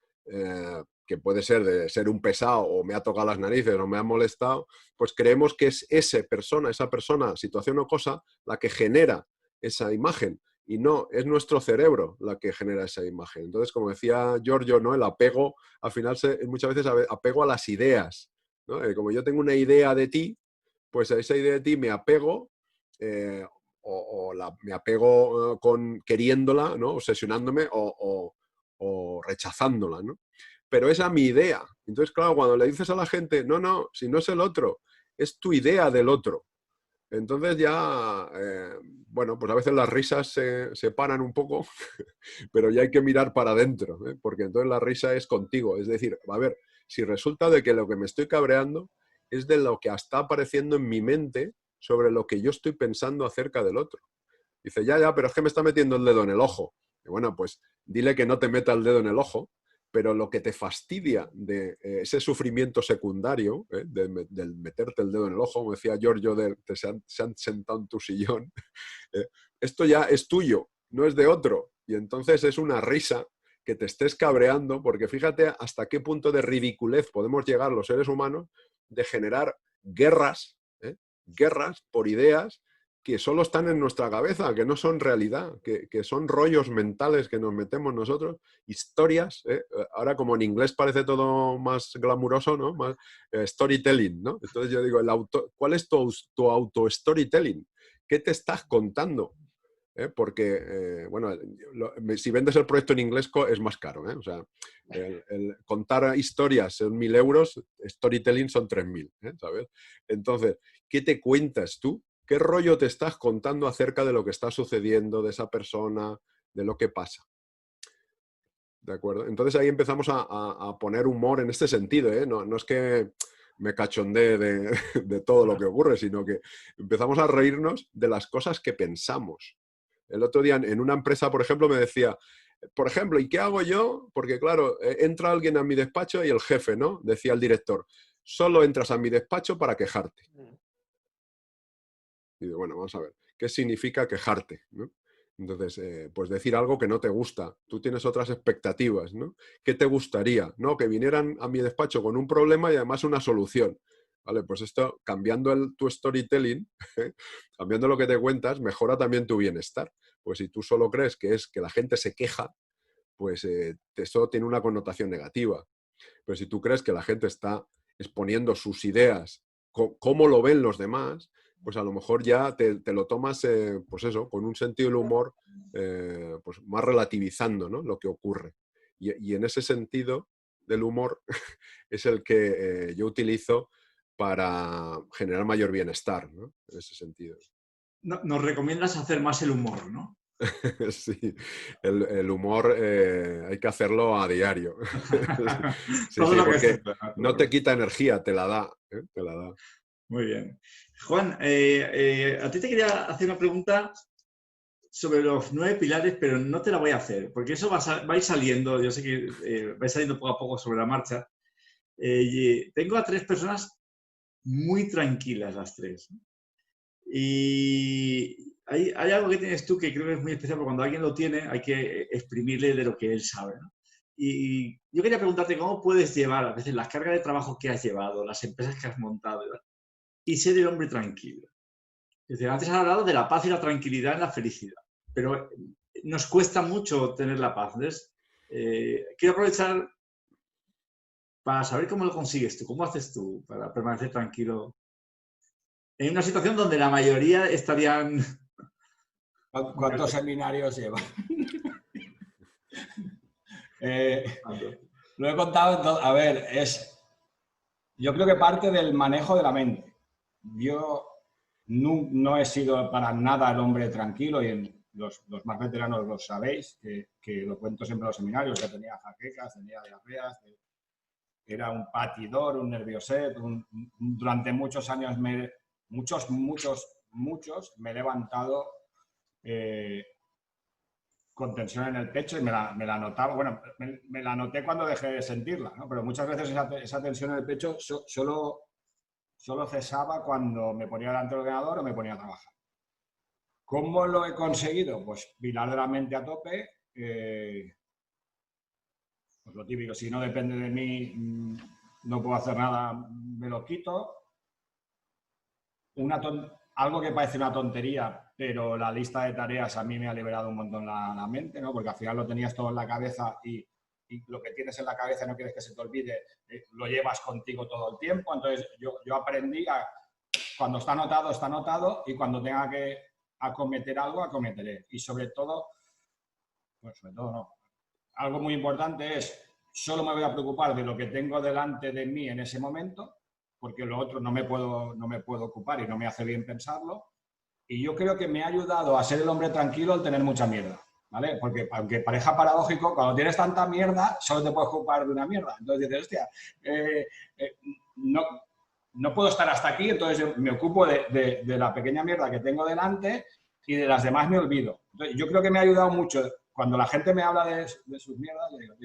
que puede ser de ser un pesado o me ha tocado las narices o me ha molestado, pues creemos que es esa persona, situación o cosa, la que genera esa imagen. Y no, es nuestro cerebro la que genera esa imagen. Entonces, como decía Giorgio, ¿no? El apego, al final, muchas veces apego a las ideas, ¿no? Como yo tengo una idea de ti, pues a esa idea de ti me apego, me apego queriéndola, ¿no? Obsesionándome o rechazándola, ¿no? Pero esa es mi idea. Entonces, claro, cuando le dices a la gente, no, si no es el otro, es tu idea del otro. Entonces ya, bueno, pues a veces las risas se paran un poco, pero ya hay que mirar para adentro, ¿eh? Porque entonces la risa es contigo. Es decir, a ver, si resulta de que lo que me estoy cabreando es de lo que está apareciendo en mi mente sobre lo que yo estoy pensando acerca del otro. Dice, ya, pero es que me está metiendo el dedo en el ojo. Y bueno, pues dile que no te meta el dedo en el ojo, pero lo que te fastidia de ese sufrimiento secundario, del meterte el dedo en el ojo, como decía Giorgio, se han sentado en tu sillón, esto ya es tuyo, no es de otro. Y entonces es una risa que te estés cabreando, porque fíjate hasta qué punto de ridiculez podemos llegar los seres humanos de generar guerras por ideas que solo están en nuestra cabeza, que no son realidad, que son rollos mentales que nos metemos nosotros, historias, ahora como en inglés parece todo más glamuroso, ¿no? Más storytelling, ¿no? Entonces yo digo, ¿cuál es tu auto-storytelling? ¿Qué te estás contando? Porque, bueno, si vendes el proyecto en inglés es más caro, ¿eh? O sea, el contar historias son 1.000 euros, storytelling son 3.000, ¿sabes? Entonces, ¿qué te cuentas tú? ¿Qué rollo te estás contando acerca de lo que está sucediendo, de esa persona, de lo que pasa? ¿De acuerdo? Entonces ahí empezamos a poner humor en este sentido, ¿eh? No es que me cachondee de todo lo que ocurre, sino que empezamos a reírnos de las cosas que pensamos. El otro día en una empresa, por ejemplo, me decía, por ejemplo, ¿y qué hago yo? Porque claro, entra alguien a mi despacho y el jefe, ¿no? Decía el director, solo entras a mi despacho para quejarte. Y digo, bueno, vamos a ver, ¿qué significa quejarte? ¿No? Entonces, pues decir algo que no te gusta. Tú tienes otras expectativas, ¿no? ¿Qué te gustaría? ¿No? Que vinieran a mi despacho con un problema y además una solución. Vale, pues esto, cambiando tu storytelling, cambiando lo que te cuentas, mejora también tu bienestar. Pues si tú solo crees que es que la gente se queja, pues eso tiene una connotación negativa. Pero si tú crees que la gente está exponiendo sus ideas, cómo lo ven los demás, pues a lo mejor ya te lo tomas, pues eso, con un sentido del humor, pues más relativizando, ¿no? Lo que ocurre. Y en ese sentido del humor es el que yo utilizo para generar mayor bienestar, ¿no? En ese sentido. Nos recomiendas hacer más el humor, ¿no? Sí, el humor hay que hacerlo a diario. Sí, porque no te quita energía, te la da. Te la da. Muy bien. Juan, a ti te quería hacer una pregunta sobre los 9 pilares, pero no te la voy a hacer, porque eso va a ir saliendo, yo sé que va a ir saliendo poco a poco sobre la marcha. Tengo a 3 personas muy tranquilas, las 3. Y hay algo que tienes tú que creo que es muy especial, porque cuando alguien lo tiene hay que exprimirle de lo que él sabe, ¿no? Y yo quería preguntarte cómo puedes llevar a veces las cargas de trabajo que has llevado, las empresas que has montado, ¿verdad? Y ser el hombre tranquilo. Es decir, antes has hablado de la paz y la tranquilidad en la felicidad, pero nos cuesta mucho tener la paz. Entonces, quiero aprovechar para saber cómo lo consigues tú, cómo haces tú para permanecer tranquilo en una situación donde la mayoría estarían ¿Cuántos seminarios lleva? Lo he contado, a ver, yo creo que parte del manejo de la mente. Yo no he sido para nada el hombre tranquilo y los más veteranos lo sabéis, que lo cuento siempre en los seminarios, que tenía jaquecas, tenía diarreas, era un patidor, un nervioset, durante muchos años, muchos, me he levantado con tensión en el pecho y me la notaba. Bueno, me la noté cuando dejé de sentirla, ¿no? Pero muchas veces esa tensión en el pecho solo cesaba cuando me ponía delante del ordenador o me ponía a trabajar. ¿Cómo lo he conseguido? Pues pilar de la mente a tope. Pues lo típico, si no depende de mí, no puedo hacer nada, me lo quito. Algo que parece una tontería, pero la lista de tareas a mí me ha liberado un montón la mente, ¿no? Porque al final lo tenías todo en la cabeza y lo que tienes en la cabeza no quieres que se te olvide, lo llevas contigo todo el tiempo. Entonces yo aprendí cuando está anotado y cuando tenga que acometer algo, acometeré. Y sobre todo no. Algo muy importante es, solo me voy a preocupar de lo que tengo delante de mí en ese momento, porque lo otro no me puedo ocupar y no me hace bien pensarlo. Y yo creo que me ha ayudado a ser el hombre tranquilo el tener mucha mierda, ¿vale? Porque aunque parezca paradójico, cuando tienes tanta mierda, solo te puedes ocupar de una mierda. Entonces dices, hostia, no puedo estar hasta aquí, entonces yo me ocupo de la pequeña mierda que tengo delante y de las demás me olvido. Entonces, yo creo que me ha ayudado mucho. Cuando la gente me habla de sus mierdas, le digo,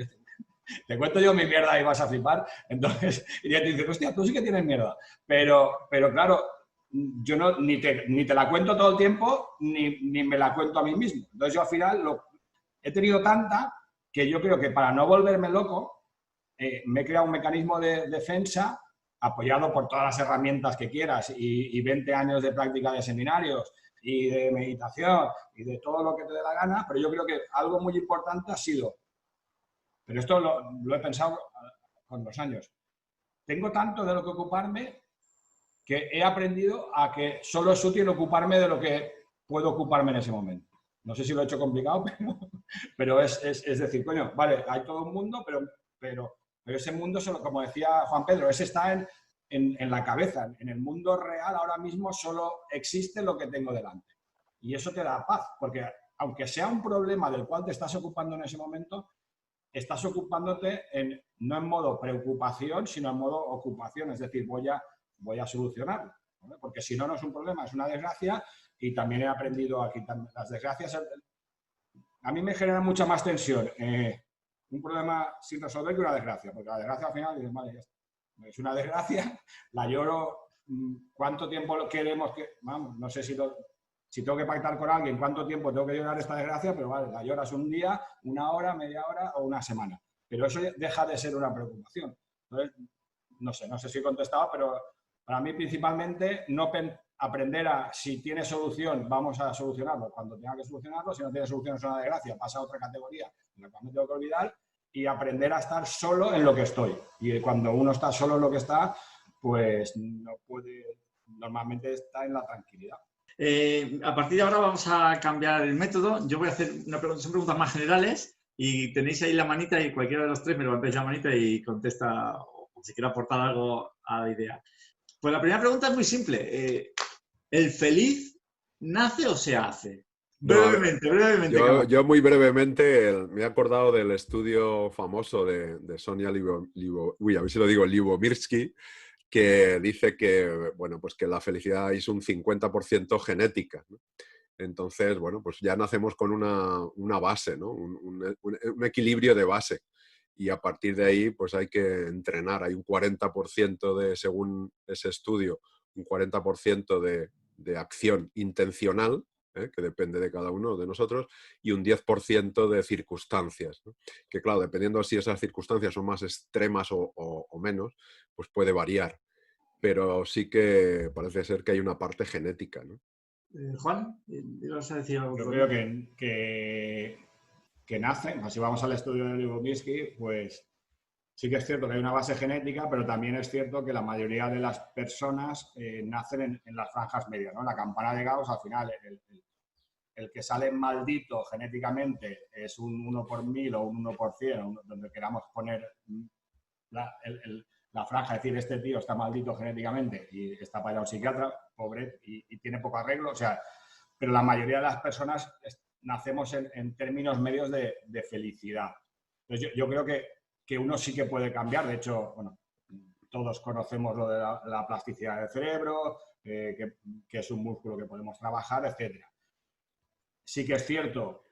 te cuento yo mi mierda y vas a flipar. Entonces, y ya te dices, hostia, tú sí que tienes mierda. Pero claro, yo ni te la cuento todo el tiempo, ni me la cuento a mí mismo. Entonces, yo al final he tenido tanta que yo creo que para no volverme loco, me he creado un mecanismo de defensa apoyado por todas las herramientas que quieras y 20 años de práctica de seminarios y de meditación y de todo lo que te dé la gana, pero yo creo que algo muy importante ha sido, pero esto lo he pensado con los años, tengo tanto de lo que ocuparme que he aprendido a que solo es útil ocuparme de lo que puedo ocuparme en ese momento. No sé si lo he hecho complicado, pero es decir, coño, vale, hay todo un mundo, pero ese mundo, como decía Juan Pedro, ese está en la cabeza. En el mundo real ahora mismo solo existe lo que tengo delante. Y eso te da paz, porque aunque sea un problema del cual te estás ocupando en ese momento, estás ocupándote no en modo preocupación, sino en modo ocupación. Es decir, voy a solucionarlo, ¿vale? Porque si no es un problema, es una desgracia. Y también he aprendido a quitar las desgracias. A mí me genera mucha más tensión un problema sin resolver que una desgracia, porque la desgracia al final dices, vale, ya está. Es una desgracia, la lloro. ¿Cuánto tiempo queremos que...? Vamos, no sé si tengo que pactar con alguien cuánto tiempo tengo que llorar esta desgracia, pero vale, la lloras un día, una hora, media hora o una semana. Pero eso deja de ser una preocupación. Entonces, no sé si he contestado, pero para mí principalmente aprender si tiene solución, vamos a solucionarlo cuando tenga que solucionarlo. Si no tiene solución, es una desgracia, pasa a otra categoría en la cual me tengo que olvidar, y aprender a estar solo en lo que estoy. Y cuando uno está solo en lo que está, pues normalmente está en la tranquilidad. A partir de ahora vamos a cambiar el método. Yo voy a hacer son preguntas más generales y tenéis ahí la manita y cualquiera de los tres me levantáis la manita y contesta o si quiere aportar algo a la idea. Pues la primera pregunta es muy simple. ¿El feliz nace o se hace? Brevemente. Yo muy brevemente me he acordado del estudio famoso de Sonia Lyubomirsky, que dice que, bueno, pues que la felicidad es un 50% genética, ¿no? Entonces, bueno, pues ya nacemos con una base, ¿no? Un equilibrio de base. Y a partir de ahí, pues hay que entrenar. Hay un 40% según ese estudio, un 40% de acción intencional, que depende de cada uno de nosotros, y un 10% de circunstancias, ¿no? Que claro, dependiendo si esas circunstancias son más extremas o menos, pues puede variar. Pero sí que parece ser que hay una parte genética, ¿no? Juan, ¿ibas a decir algo? Yo creo que nacen, si vamos al estudio de Lyubomirsky, pues sí que es cierto que hay una base genética, pero también es cierto que la mayoría de las personas nacen en las franjas medias, ¿no? La campana de Gauss, al final, el que sale maldito genéticamente es un 1 por 1000 o un 1 por 100, donde queramos poner la franja, decir, este tío está maldito genéticamente y está para ir a un psiquiatra, pobre, y tiene poco arreglo. O sea, pero la mayoría de las personas nacemos en términos medios de felicidad. Entonces, yo creo que uno sí que puede cambiar. De hecho, bueno, todos conocemos lo de la plasticidad del cerebro, que es un músculo que podemos trabajar, etc. Sí que es cierto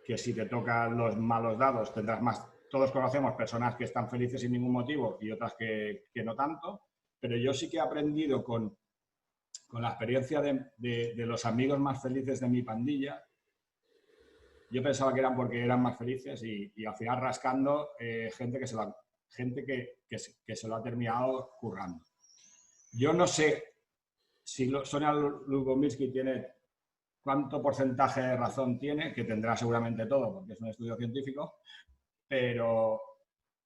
que si te tocan los malos dados tendrás más. Todos conocemos personas que están felices sin ningún motivo y otras que no tanto, pero yo sí que he aprendido con la experiencia de los amigos más felices de mi pandilla. Yo pensaba que eran porque eran más felices y al final rascando gente que se lo ha terminado currando. Yo no sé si Sonia Lubomirski tiene cuánto porcentaje de razón tiene, que tendrá seguramente todo, porque es un estudio científico, pero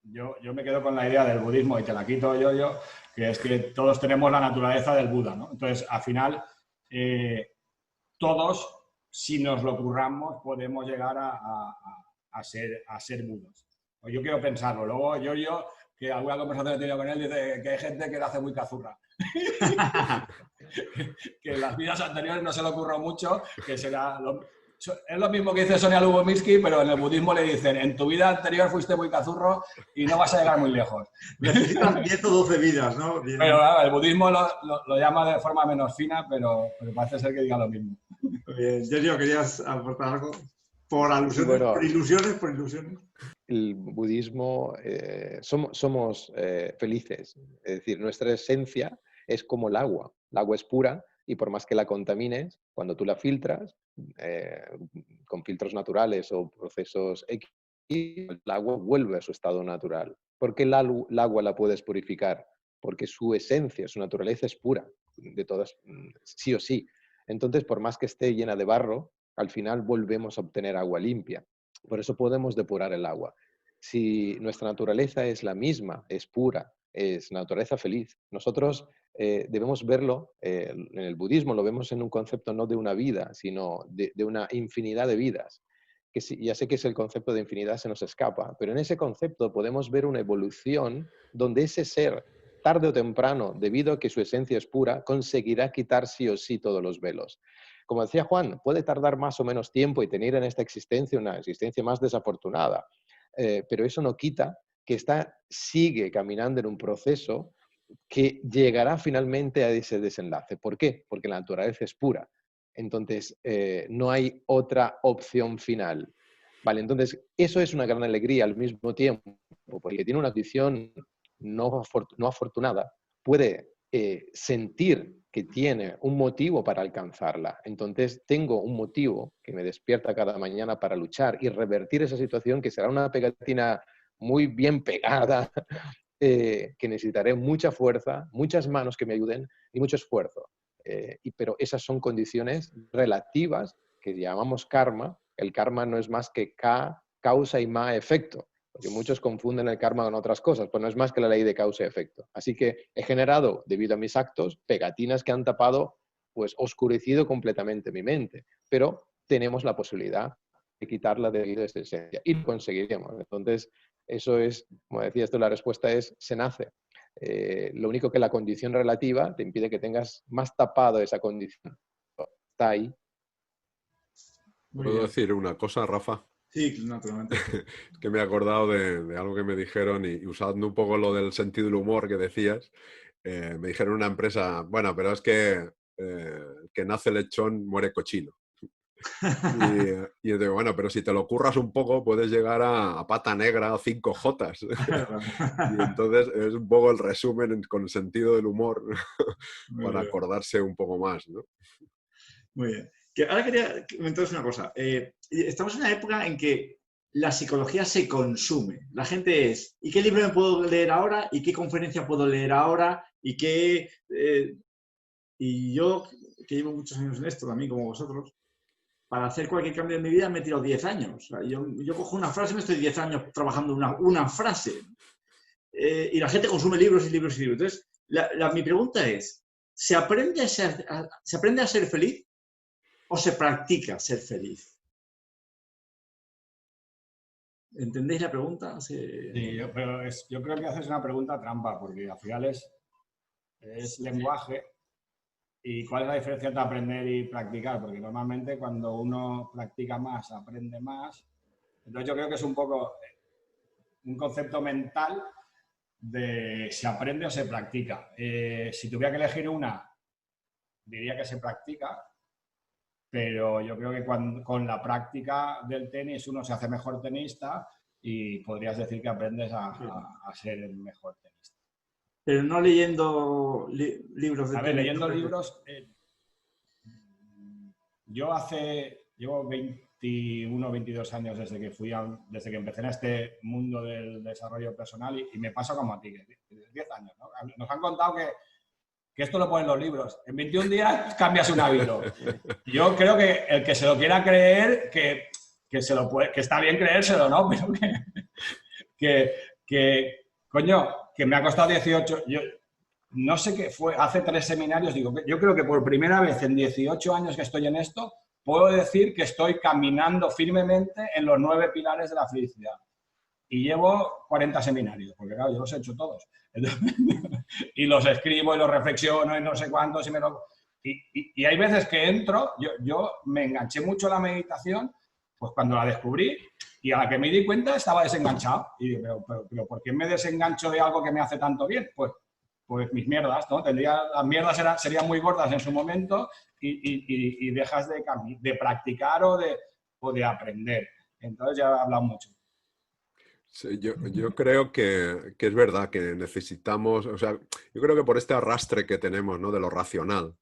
yo me quedo con la idea del budismo, y te la quito yo, que es que todos tenemos la naturaleza del Buda, ¿no? Entonces, al final, todos, si nos lo curramos, podemos llegar a ser Budas. Yo quiero pensarlo. Luego, yo que alguna conversación he tenido con él, dice que hay gente que lo hace muy cazurra. que en las vidas anteriores no se le ocurrió mucho, que será... Es lo mismo que dice Sonia Lubomirski, pero en el budismo le dicen, en tu vida anterior fuiste muy cazurro y no vas a llegar muy lejos. Necesitas 10 o 12 vidas, ¿no? Pero el budismo lo llama de forma menos fina, pero parece ser que diga lo mismo. Bien. Sergio, ¿querías aportar algo? Por alusiones, bueno, por ilusiones. El budismo, somos felices. Es decir, nuestra esencia es como el agua. El agua es pura y por más que la contamines, cuando tú la filtras, con filtros naturales o procesos X, el agua vuelve a su estado natural. ¿Por qué el agua la puedes purificar? Porque su esencia, su naturaleza es pura, de todas, sí o sí. Entonces, por más que esté llena de barro, al final volvemos a obtener agua limpia. Por eso podemos depurar el agua. Si nuestra naturaleza es la misma, es pura, es naturaleza feliz, nosotros debemos verlo, en el budismo lo vemos en un concepto no de una vida, sino de una infinidad de vidas. Que ya sé que el concepto de infinidad se nos escapa, pero en ese concepto podemos ver una evolución donde ese ser, tarde o temprano, debido a que su esencia es pura, conseguirá quitar sí o sí todos los velos. Como decía Juan, puede tardar más o menos tiempo y tener en esta existencia una existencia más desafortunada, pero eso no quita que sigue caminando en un proceso que llegará finalmente a ese desenlace. ¿Por qué? Porque la naturaleza es pura. Entonces, no hay otra opción final. ¿Vale? Entonces, eso es una gran alegría al mismo tiempo, porque tiene una visión no afortunada, puede sentir que tiene un motivo para alcanzarla. Entonces, tengo un motivo que me despierta cada mañana para luchar y revertir esa situación, que será una pegatina muy bien pegada, que necesitaré mucha fuerza, muchas manos que me ayuden y mucho esfuerzo. Pero esas son condiciones relativas que llamamos karma. El karma no es más que causa y ma efecto, porque muchos confunden el karma con otras cosas, pues no es más que la ley de causa y efecto. Así que he generado, debido a mis actos, pegatinas que han tapado, pues oscurecido completamente mi mente, pero tenemos la posibilidad de quitarla debido a esta esencia y lo conseguiremos. Entonces, eso es, como decías tú, la respuesta es, se nace. Lo único que la condición relativa te impide que tengas más tapado esa condición. Está ahí. ¿Puedo decir una cosa, Rafa? Sí, naturalmente. Es que me he acordado de algo que me dijeron y usando un poco lo del sentido del humor que decías, me dijeron una empresa, bueno, pero es que nace lechón, muere cochino. Y yo digo, bueno, pero si te lo curras un poco, puedes llegar a pata negra o 5 jotas. Y entonces es un poco el resumen con el sentido del humor para acordarse un poco más, ¿no? Muy bien. Ahora quería comentaros una cosa. Estamos en una época en que la psicología se consume. La gente es, ¿y qué libro me puedo leer ahora? ¿Y qué conferencia puedo leer ahora? Y yo, que llevo muchos años en esto, también como vosotros, para hacer cualquier cambio en mi vida me he tirado 10 años. O sea, yo cojo una frase y me estoy 10 años trabajando una frase. Y la gente consume libros y libros y libros. Entonces, mi pregunta es, ¿se aprende a ser feliz? o se practica ser feliz? ¿Entendéis la pregunta? Sí, yo creo que haces una pregunta trampa, porque al final es lenguaje. ¿Y cuál es la diferencia entre aprender y practicar? Porque normalmente cuando uno practica más, aprende más. Entonces yo creo que es un poco un concepto mental de si aprende o se practica. Si tuviera que elegir una, diría que se practica, pero yo creo que con la práctica del tenis uno se hace mejor tenista y podrías decir que aprendes a ser el mejor tenista. Pero no leyendo libros de tenis. A ver, leyendo libros, llevo 21 o 22 años desde que empecé en este mundo del desarrollo personal y me pasa como a ti, que 10 años, ¿no? Nos han contado que esto lo ponen los libros. En 21 días cambias un hábito. Yo creo que el que se lo quiera creer, que está bien creérselo, ¿no? Pero coño, que me ha costado 18... Yo no sé qué fue, hace 3 seminarios, digo, yo creo que por primera vez en 18 años que estoy en esto, puedo decir que estoy caminando firmemente en los 9 pilares de la felicidad. Y llevo 40 seminarios, porque claro, yo los he hecho todos. Y los escribo y los reflexiono y no sé cuántos. Y hay veces que entro, yo me enganché mucho a la meditación, pues cuando la descubrí, y a la que me di cuenta estaba desenganchado. Y digo, pero ¿por qué me desengancho de algo que me hace tanto bien? Pues mis mierdas, ¿no? Las mierdas serían muy gordas en su momento y dejas de practicar o de aprender. Entonces ya he hablado mucho. Sí, yo creo que es verdad que necesitamos, o sea, yo creo que por este arrastre que tenemos, ¿no? De lo racional,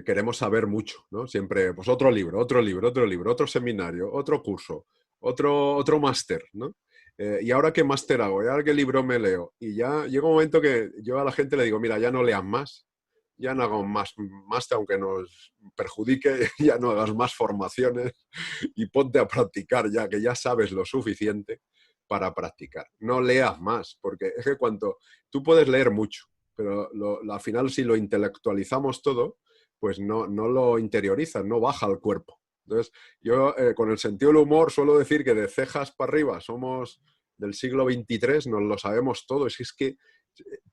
queremos saber mucho, ¿no? Siempre, pues otro libro, otro seminario, otro curso, otro máster, ¿no? ¿Y ahora qué máster hago? ¿Y ahora qué libro me leo? Y ya llega un momento que yo a la gente le digo, mira, ya no leas más, ya no hagas más máster, aunque nos perjudique, ya no hagas más formaciones y ponte a practicar ya, que ya sabes lo suficiente para practicar. No leas más, porque es que tú puedes leer mucho, pero al final si lo intelectualizamos todo, pues no lo interiorizas, no baja al cuerpo. Entonces, yo con el sentido del humor suelo decir que de cejas para arriba somos del siglo XXIII, nos lo sabemos todo. Es que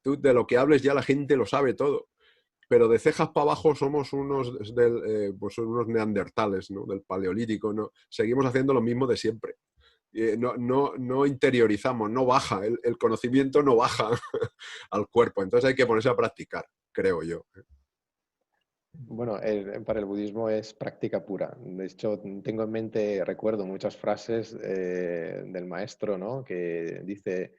tú de lo que hables ya la gente lo sabe todo. Pero de cejas para abajo somos pues unos neandertales, ¿no? Del paleolítico, ¿no? Seguimos haciendo lo mismo de siempre. No interiorizamos, no baja, el conocimiento no baja al cuerpo. Entonces hay que ponerse a practicar, creo yo. Bueno, para el budismo es práctica pura. De hecho, tengo en mente, recuerdo muchas frases del maestro, ¿no? Que dice,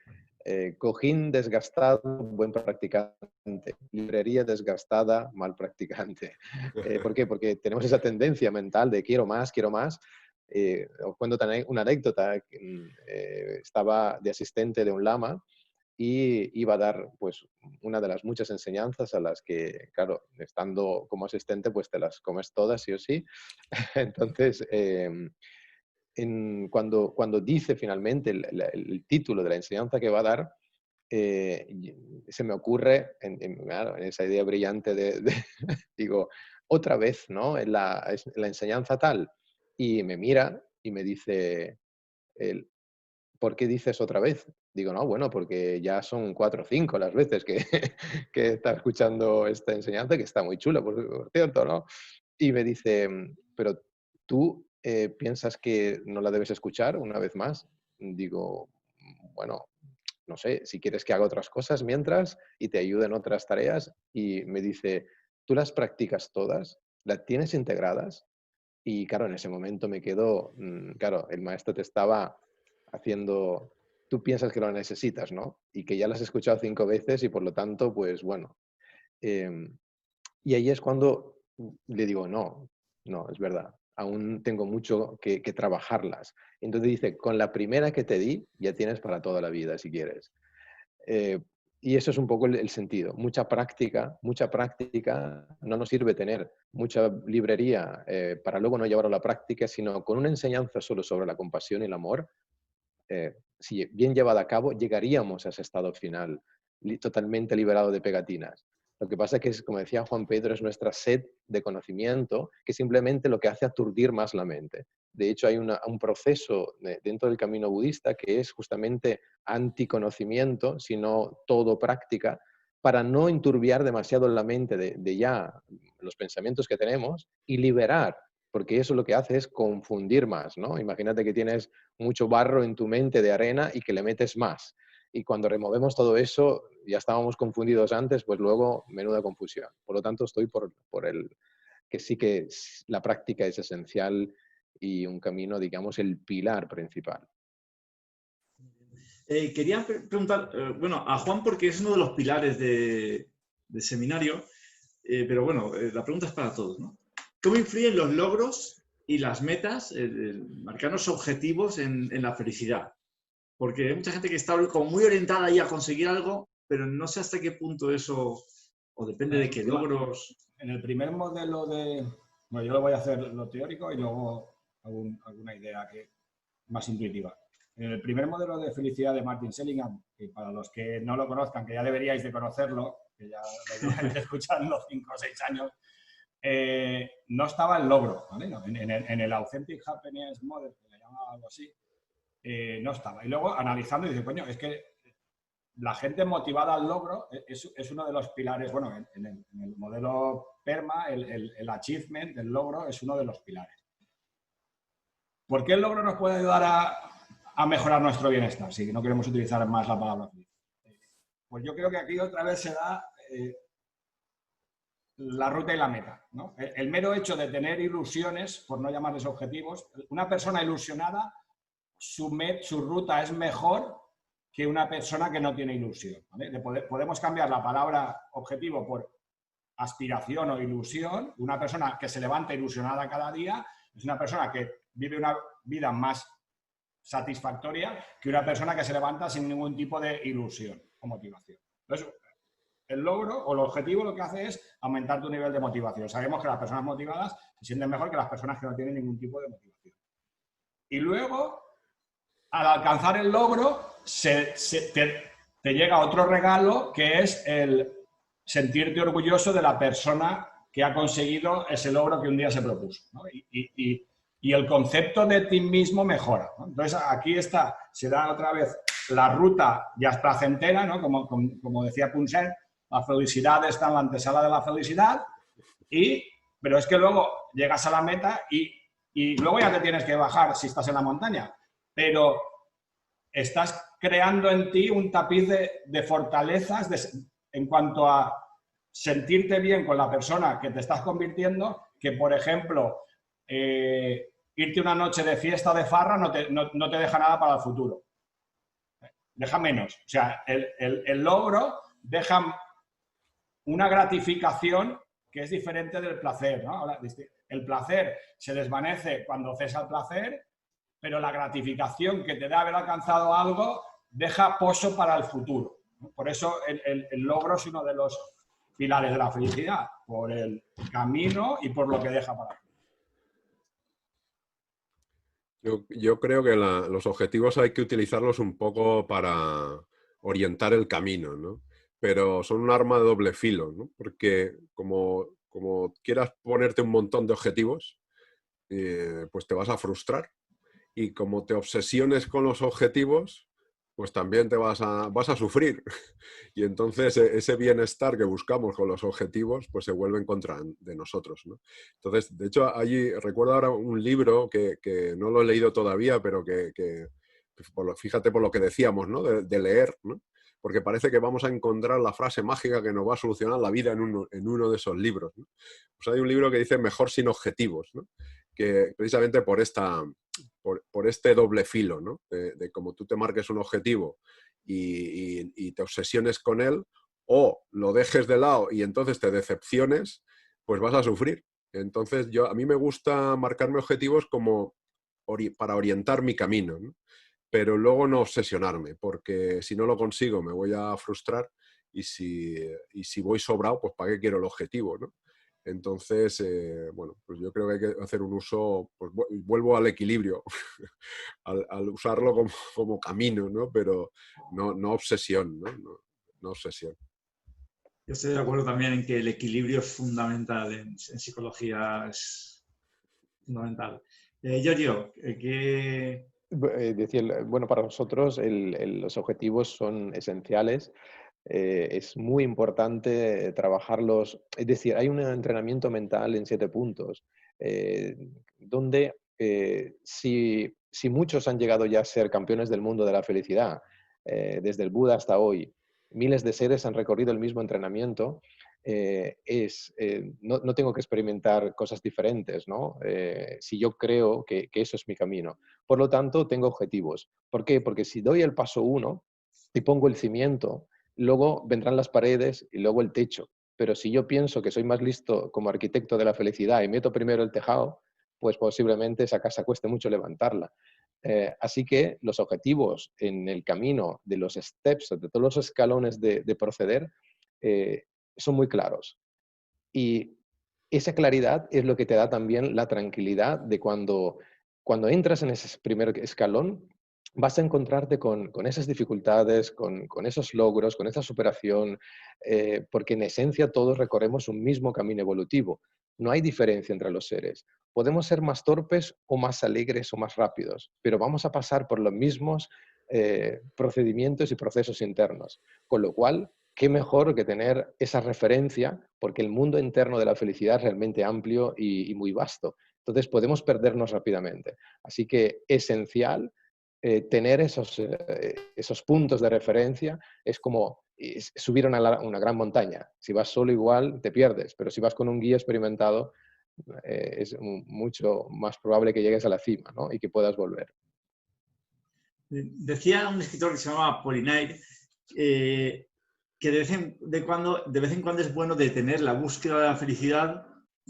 cojín desgastado, buen practicante. Librería desgastada, mal practicante. ¿Por qué? Porque tenemos esa tendencia mental de quiero más, quiero más. Os cuento una anécdota. Estaba de asistente de un lama y iba a dar pues una de las muchas enseñanzas a las que, claro, estando como asistente, pues te las comes todas sí o sí. Entonces, cuando dice finalmente el título de la enseñanza que va a dar, se me ocurre claro, en esa idea brillante digo, otra vez, ¿no? En la enseñanza tal. Y me mira y me dice, ¿por qué dices otra vez? Digo, no, bueno, porque ya son 4 o 5 las veces que, que está escuchando esta enseñanza, que está muy chula, por cierto, ¿no? Y me dice, pero tú piensas que no la debes escuchar una vez más. Digo, bueno, no sé, si quieres que haga otras cosas mientras y te ayude en otras tareas. Y me dice, ¿tú las practicas todas? ¿Las tienes integradas? Y claro, en ese momento me quedo, claro, el maestro te estaba haciendo, tú piensas que lo necesitas, ¿no? Y que ya lo has escuchado 5 veces y por lo tanto, pues bueno. Y ahí es cuando le digo, no, es verdad, aún tengo mucho que trabajarlas. Entonces dice, con la primera que te di, ya tienes para toda la vida, si quieres. Y eso es un poco el sentido. Mucha práctica, no nos sirve tener mucha librería para luego no llevarlo a la práctica, sino con una enseñanza solo sobre la compasión y el amor, si bien llevada a cabo, llegaríamos a ese estado final, totalmente liberado de pegatinas. Lo que pasa es que, como decía Juan Pedro, es nuestra sed de conocimiento que simplemente lo que hace aturdir más la mente. De hecho, hay un proceso dentro del camino budista que es justamente anticonocimiento, sino todo práctica, para no enturbiar demasiado la mente de ya los pensamientos que tenemos y liberar, porque eso lo que hace es confundir más, ¿no? Imagínate que tienes mucho barro en tu mente de arena y que le metes más. Y cuando removemos todo eso, ya estábamos confundidos antes, pues luego menuda confusión. Por lo tanto, estoy por el que sí que la práctica es esencial y un camino, digamos, el pilar principal. Quería preguntar, bueno, a Juan porque es uno de los pilares del seminario, pero bueno, la pregunta es para todos, ¿no? ¿Cómo influyen los logros y las metas, marcarnos objetivos en la felicidad? Porque hay mucha gente que está como muy orientada ahí a conseguir algo, pero no sé hasta qué punto eso, o depende de qué logros. En el primer modelo de... Bueno, yo lo voy a hacer lo teórico y luego alguna idea más intuitiva. En el primer modelo de felicidad de Martin Seligman, que para los que no lo conozcan, que ya deberíais de conocerlo, que ya lo lleváis escuchando 5 o 6 años, no estaba el logro, ¿vale? No, en el Authentic Happiness Model, que le llamaba algo así, no estaba. Y luego analizando y dice, coño, es que la gente motivada al logro es uno de los pilares, bueno, en el modelo PERMA, el achievement, el logro, es uno de los pilares. ¿Por qué el logro nos puede ayudar a mejorar nuestro bienestar? Si no queremos utilizar más la palabra feliz. Pues yo creo que aquí otra vez se da la ruta y la meta, ¿no? El mero hecho de tener ilusiones, por no llamarles objetivos, una persona ilusionada, su ruta es mejor que una persona que no tiene ilusión, ¿vale? Podemos cambiar la palabra objetivo por aspiración o ilusión. Una persona que se levanta ilusionada cada día es una persona que vive una vida más satisfactoria que una persona que se levanta sin ningún tipo de ilusión o motivación. Entonces, el logro o el objetivo lo que hace es aumentar tu nivel de motivación. Sabemos que las personas motivadas se sienten mejor que las personas que no tienen ningún tipo de motivación. Y luego, al alcanzar el logro, te llega otro regalo que es el sentirte orgulloso de la persona que ha conseguido ese logro que un día se propuso, ¿no? Y el concepto de ti mismo mejora, ¿no? Entonces, aquí se da otra vez la ruta ya placentera, ¿no? Como decía Punset, la felicidad está en la antesala de la felicidad, pero es que luego llegas a la meta y luego ya te tienes que bajar si estás en la montaña, pero estás creando en ti un tapiz de fortalezas en cuanto a sentirte bien con la persona que te estás convirtiendo, que por ejemplo, irte una noche de fiesta de farra no te deja nada para el futuro. Deja menos. O sea, el logro deja una gratificación que es diferente del placer, ¿no? Ahora, el placer se desvanece cuando cesa el placer, pero la gratificación que te da haber alcanzado algo deja pozo para el futuro, ¿no? Por eso el logro es uno de los pilares de la felicidad, por el camino y por lo que deja para ti. Yo creo que los objetivos hay que utilizarlos un poco para orientar el camino, ¿no? Pero son un arma de doble filo, ¿no? Porque como quieras ponerte un montón de objetivos, pues te vas a frustrar. Y como te obsesiones con los objetivos, pues también vas a sufrir. Y entonces ese bienestar que buscamos con los objetivos, pues se vuelve en contra de nosotros, ¿no? Entonces, de hecho, allí recuerdo ahora un libro que no lo he leído todavía, pero fíjate por lo que decíamos, ¿no? De leer, ¿no? Porque parece que vamos a encontrar la frase mágica que nos va a solucionar la vida en uno de esos libros, ¿no? Pues hay un libro que dice Mejor sin objetivos, ¿no? Que precisamente por este doble filo, ¿no? De cómo tú te marques un objetivo y te obsesiones con él, o lo dejes de lado y entonces te decepciones, pues vas a sufrir. Entonces a mí me gusta marcarme objetivos como para orientar mi camino, ¿no? Pero luego no obsesionarme, porque si no lo consigo me voy a frustrar y si voy sobrado, pues ¿para qué quiero el objetivo, ¿no? Entonces, bueno, pues yo creo que hay que hacer un uso, pues vuelvo al equilibrio, al usarlo como camino, ¿no? Pero no obsesión, ¿no? No obsesión. Yo estoy de acuerdo también en que el equilibrio es fundamental en psicología, es fundamental. Giorgio, ¿qué...? Bueno, para nosotros los objetivos son esenciales. Es muy importante trabajarlos. Es decir, hay un entrenamiento mental en 7 puntos, donde si muchos han llegado ya a ser campeones del mundo de la felicidad, desde el Buda hasta hoy, miles de seres han recorrido el mismo entrenamiento, no tengo que experimentar cosas diferentes, ¿no? Si yo creo que eso es mi camino. Por lo tanto, tengo objetivos. ¿Por qué? Porque si doy el paso 1 y pongo el cimiento, luego vendrán las paredes y luego el techo. Pero si yo pienso que soy más listo como arquitecto de la felicidad y meto primero el tejado, pues posiblemente esa casa cueste mucho levantarla. Así que los objetivos en el camino de los steps, de todos los escalones de proceder, son muy claros. Y esa claridad es lo que te da también la tranquilidad de cuando entras en ese primer escalón, vas a encontrarte con esas dificultades, con esos logros, con esa superación, porque en esencia todos recorremos un mismo camino evolutivo. No hay diferencia entre los seres. Podemos ser más torpes o más alegres o más rápidos, pero vamos a pasar por los mismos procedimientos y procesos internos. Con lo cual, qué mejor que tener esa referencia, porque el mundo interno de la felicidad es realmente amplio y muy vasto. Entonces podemos perdernos rápidamente. Así que esencial tener esos puntos de referencia. Es como subir una gran montaña. Si vas solo igual, te pierdes, pero si vas con un guía experimentado, es mucho más probable que llegues a la cima, ¿no? Y que puedas volver. Decía un escritor que se llama Apollinaire que de vez en cuando es bueno detener la búsqueda de la felicidad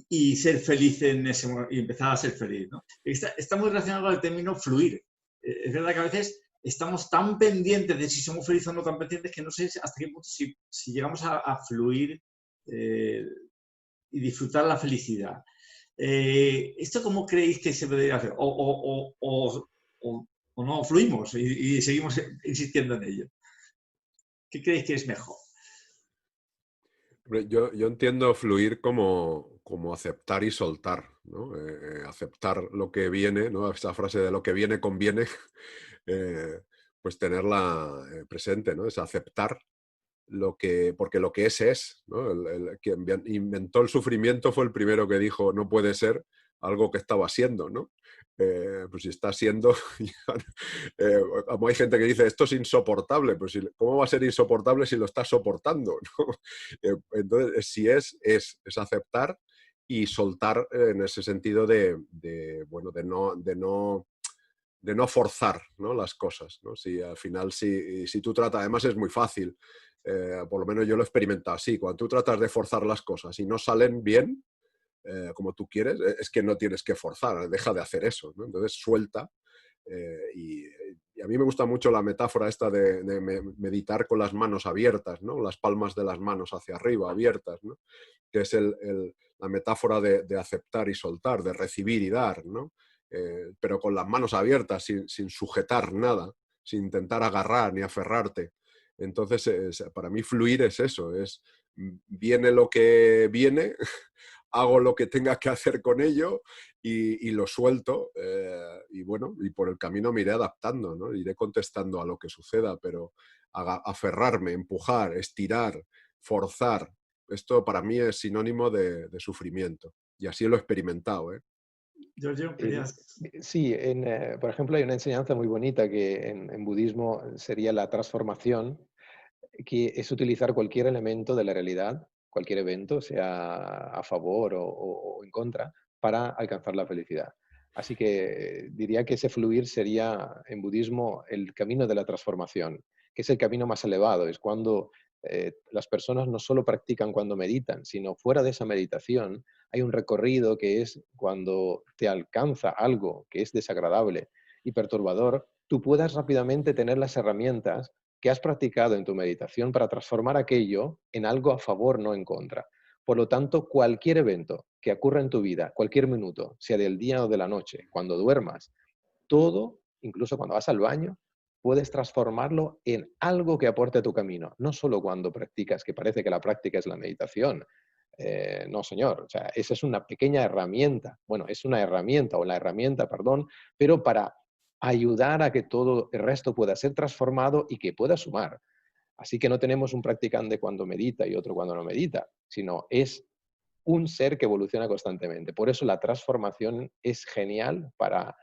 y ser feliz y empezar a ser feliz, ¿no? Está muy relacionado con el término fluir. Es verdad que a veces estamos tan pendientes de si somos felices o no tan pendientes que no sé hasta qué punto si llegamos a fluir y disfrutar la felicidad. ¿Esto cómo creéis que se debería hacer? ¿O no fluimos y seguimos insistiendo en ello? ¿Qué creéis que es mejor? Yo entiendo fluir como aceptar y soltar, ¿no? Aceptar lo que viene, ¿no? Esa frase de lo que viene conviene, pues tenerla presente, ¿no? Es aceptar porque lo que es, ¿no? El que inventó el sufrimiento fue el primero que dijo no puede ser algo que estaba siendo, ¿no? Pues si está siendo, como hay gente que dice esto es insoportable, pues ¿cómo va a ser insoportable si lo estás soportando? ¿No? Entonces, si es aceptar y soltar en ese sentido de no forzar, ¿no? Las cosas, ¿no? Si al final, si tú tratas, además es muy fácil, por lo menos yo lo he experimentado así, cuando tú tratas de forzar las cosas y no salen bien, como tú quieres, es que no tienes que forzar, deja de hacer eso, ¿no? Entonces suelta. Y a mí me gusta mucho la metáfora esta de meditar con las manos abiertas, ¿no? Las palmas de las manos hacia arriba, abiertas, ¿no? Que es la metáfora de aceptar y soltar, de recibir y dar, ¿no? Pero con las manos abiertas, sin sujetar nada, sin intentar agarrar ni aferrarte. Entonces, para mí fluir es eso, viene lo que viene, hago lo que tenga que hacer con ello y lo suelto y bueno, y por el camino me iré adaptando, ¿no? Iré contestando a lo que suceda, pero aferrarme, empujar, estirar, forzar, esto para mí es sinónimo de sufrimiento y así lo he experimentado, ¿eh? Giorgio, Sí, por ejemplo, hay una enseñanza muy bonita que en budismo sería la transformación, que es utilizar cualquier elemento de la realidad, cualquier evento, sea a favor o en contra, para alcanzar la felicidad. Así que diría que ese fluir sería en budismo el camino de la transformación, que es el camino más elevado. Es cuando las personas no solo practican cuando meditan, sino fuera de esa meditación hay un recorrido que es cuando te alcanza algo que es desagradable y perturbador, tú puedas rápidamente tener las herramientas que has practicado en tu meditación para transformar aquello en algo a favor, no en contra. Por lo tanto, cualquier evento que ocurra en tu vida, cualquier minuto, sea del día o de la noche, cuando duermas, todo, incluso cuando vas al baño, puedes transformarlo en algo que aporte a tu camino. No solo cuando practicas, que parece que la práctica es la meditación. No, señor. O sea, esa es una pequeña herramienta. Bueno, es una herramienta, o la herramienta, perdón, pero para ayudar a que todo el resto pueda ser transformado y que pueda sumar. Así que no tenemos un practicante cuando medita y otro cuando no medita, sino es un ser que evoluciona constantemente. Por eso la transformación es genial para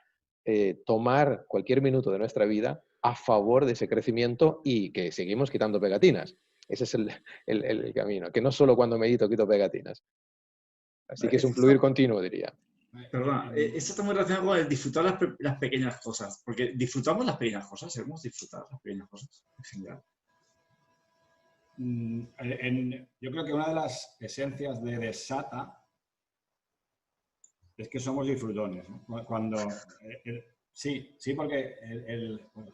tomar cualquier minuto de nuestra vida a favor de ese crecimiento y que seguimos quitando pegatinas. Ese es el camino, que no solo cuando medito quito pegatinas. Así que es un fluir continuo, diría. Perdona, esto está muy relacionado con el disfrutar las pequeñas cosas, porque disfrutamos las pequeñas cosas, ¿sabemos disfrutar las pequeñas cosas en general? Yo creo que una de las esencias de Desata es que somos disfrutones, ¿no? Cuando, sí, porque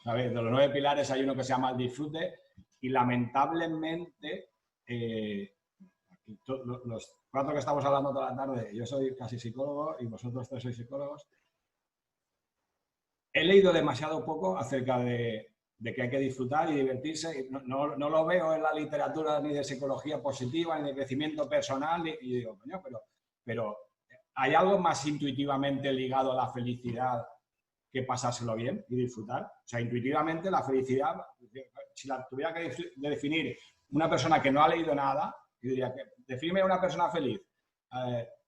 ¿sabes? De los 9 pilares hay uno que se llama el disfrute y lamentablemente los 4 que estamos hablando toda la tarde, yo soy casi psicólogo y vosotros 3 sois psicólogos, he leído demasiado poco acerca de que hay que disfrutar y divertirse. No lo veo en la literatura ni de psicología positiva, ni de crecimiento personal, y digo, coño, pero ¿hay algo más intuitivamente ligado a la felicidad que pasárselo bien y disfrutar? O sea, intuitivamente la felicidad, si la tuviera que definir una persona que no ha leído nada, yo diría que define a una persona feliz.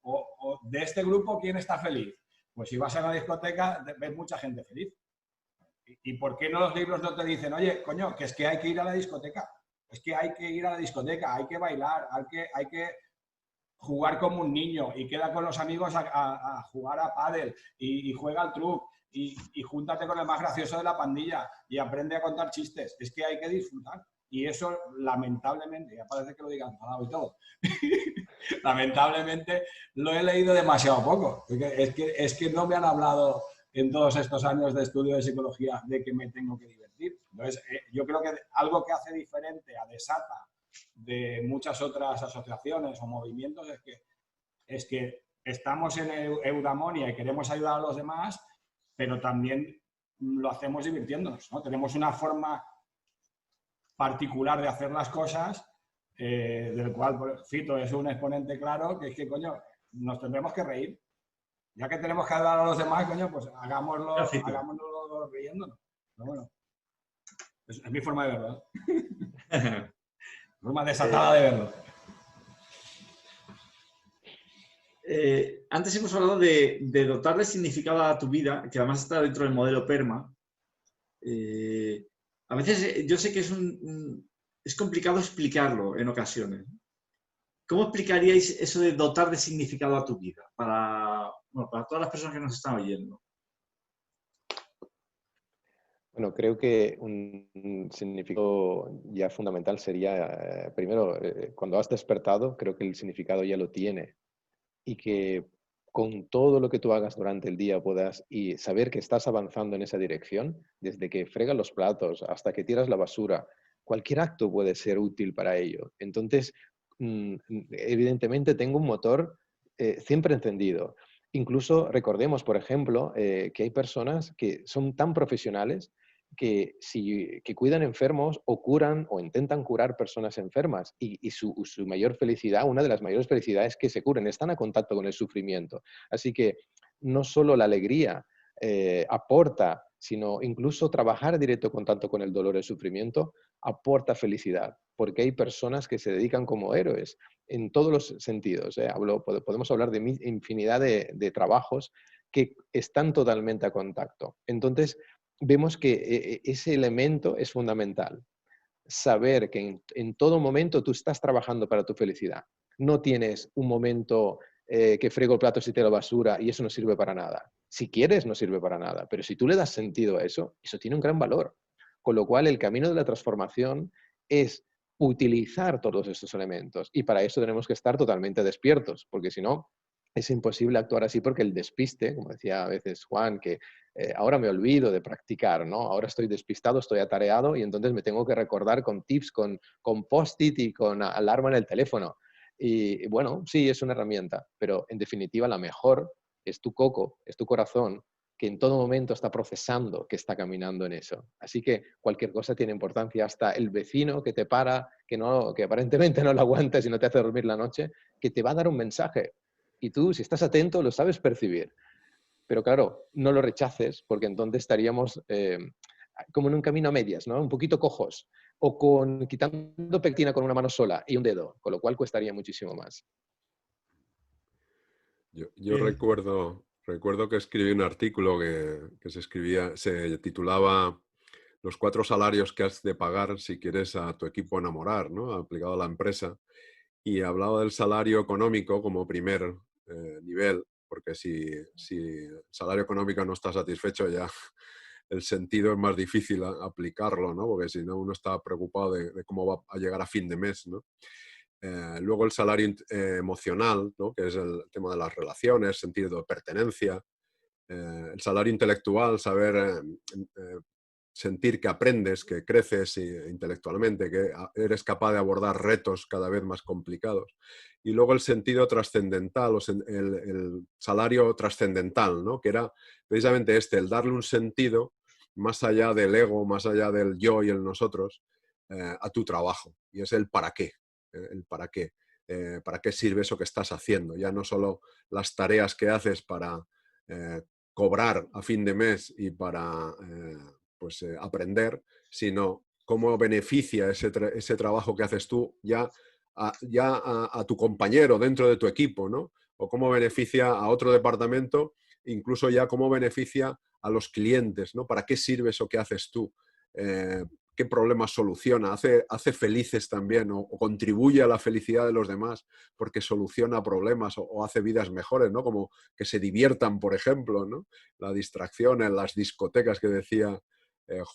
O de este grupo, ¿quién está feliz? Pues si vas a una discoteca, ves mucha gente feliz. ¿Y por qué no los libros no te dicen, oye, coño, que es que hay que ir a la discoteca? Es que hay que ir a la discoteca, hay que bailar, hay que jugar como un niño y queda con los amigos a jugar a pádel y juega al truco y júntate con el más gracioso de la pandilla y aprende a contar chistes. Es que hay que disfrutar. Y eso, lamentablemente, ya parece que lo digan enfadado y todo, lamentablemente lo he leído demasiado poco. Es que no me han hablado en todos estos años de estudio de psicología de que me tengo que divertir. Entonces, yo creo que algo que hace diferente a Desata de muchas otras asociaciones o movimientos es que estamos en eudaimonia y queremos ayudar a los demás, pero también lo hacemos divirtiéndonos, ¿no? Tenemos una forma particular de hacer las cosas, del cual Fito es un exponente claro, que es que, coño, nos tendremos que reír. Ya que tenemos que ayudar a los demás, coño, pues hagámoslo riéndonos. Pero bueno, es mi forma de verlo, ¿eh? Forma desatada de verlo. Antes hemos hablado de dotar de significado a tu vida, que además está dentro del modelo PERMA. A veces yo sé que es complicado explicarlo en ocasiones. ¿Cómo explicaríais eso de dotar de significado a tu vida para todas las personas que nos están oyendo? Bueno, creo que un significado ya fundamental sería, primero, cuando has despertado, creo que el significado ya lo tiene. Y que con todo lo que tú hagas durante el día puedas y saber que estás avanzando en esa dirección, desde que fregas los platos hasta que tiras la basura, cualquier acto puede ser útil para ello. Entonces, evidentemente tengo un motor siempre encendido. Incluso recordemos, por ejemplo, que hay personas que son tan profesionales que cuidan enfermos o curan o intentan curar personas enfermas y su mayor felicidad, una de las mayores felicidades es que se curen, están a contacto con el sufrimiento. Así que no solo la alegría aporta, sino incluso trabajar directo contacto con el dolor y el sufrimiento aporta felicidad, porque hay personas que se dedican como héroes en todos los sentidos. Podemos hablar de infinidad de trabajos que están totalmente a contacto. Entonces, vemos que ese elemento es fundamental. Saber que en todo momento tú estás trabajando para tu felicidad. No tienes un momento que frego el plato y tiro la basura y eso no sirve para nada. Si quieres, no sirve para nada. Pero si tú le das sentido a eso, eso tiene un gran valor. Con lo cual, el camino de la transformación es utilizar todos estos elementos. Y para eso tenemos que estar totalmente despiertos, porque si no, es imposible actuar así porque el despiste, como decía a veces Juan, que ahora me olvido de practicar, ¿no? Ahora estoy despistado, estoy atareado y entonces me tengo que recordar con tips, con post-it y con alarma en el teléfono. Y bueno, sí, es una herramienta, pero en definitiva la mejor es tu coco, es tu corazón, que en todo momento está procesando que está caminando en eso. Así que cualquier cosa tiene importancia, hasta el vecino que te para, que aparentemente no lo aguantas y no te hace dormir la noche, que te va a dar un mensaje. Y tú, si estás atento, lo sabes percibir. Pero claro, no lo rechaces, porque entonces estaríamos como en un camino a medias, ¿no? Un poquito cojos, o quitando pectina con una mano sola y un dedo, con lo cual cuestaría muchísimo más. Yo recuerdo que escribí un artículo que se titulaba Los 4 salarios que has de pagar si quieres a tu equipo enamorar, ¿no? Aplicado a la empresa. Y hablaba del salario económico como primer nivel, porque si el salario económico no está satisfecho, ya el sentido es más difícil aplicarlo, ¿no? Porque si no, uno está preocupado de cómo va a llegar a fin de mes, ¿no? Luego el salario emocional, ¿no? Que es el tema de las relaciones, sentido de pertenencia. El salario intelectual, saber sentir que aprendes, que creces intelectualmente, que eres capaz de abordar retos cada vez más complicados. Y luego el sentido trascendental, el salario trascendental, ¿no? Que era precisamente el darle un sentido más allá del ego, más allá del yo y el nosotros, a tu trabajo. Y es el para qué. El para qué. ¿Para qué sirve eso que estás haciendo? Ya no solo las tareas que haces para cobrar a fin de mes y para aprender, sino cómo beneficia ese trabajo que haces tú ya a tu compañero dentro de tu equipo, ¿no? O cómo beneficia a otro departamento, incluso ya cómo beneficia a los clientes, ¿no? ¿Para qué sirve eso que haces tú? ¿Qué problemas soluciona? ¿Hace felices también o contribuye a la felicidad de los demás porque soluciona problemas o hace vidas mejores, ¿no? Como que se diviertan, por ejemplo, ¿no? La distracción en las discotecas que decía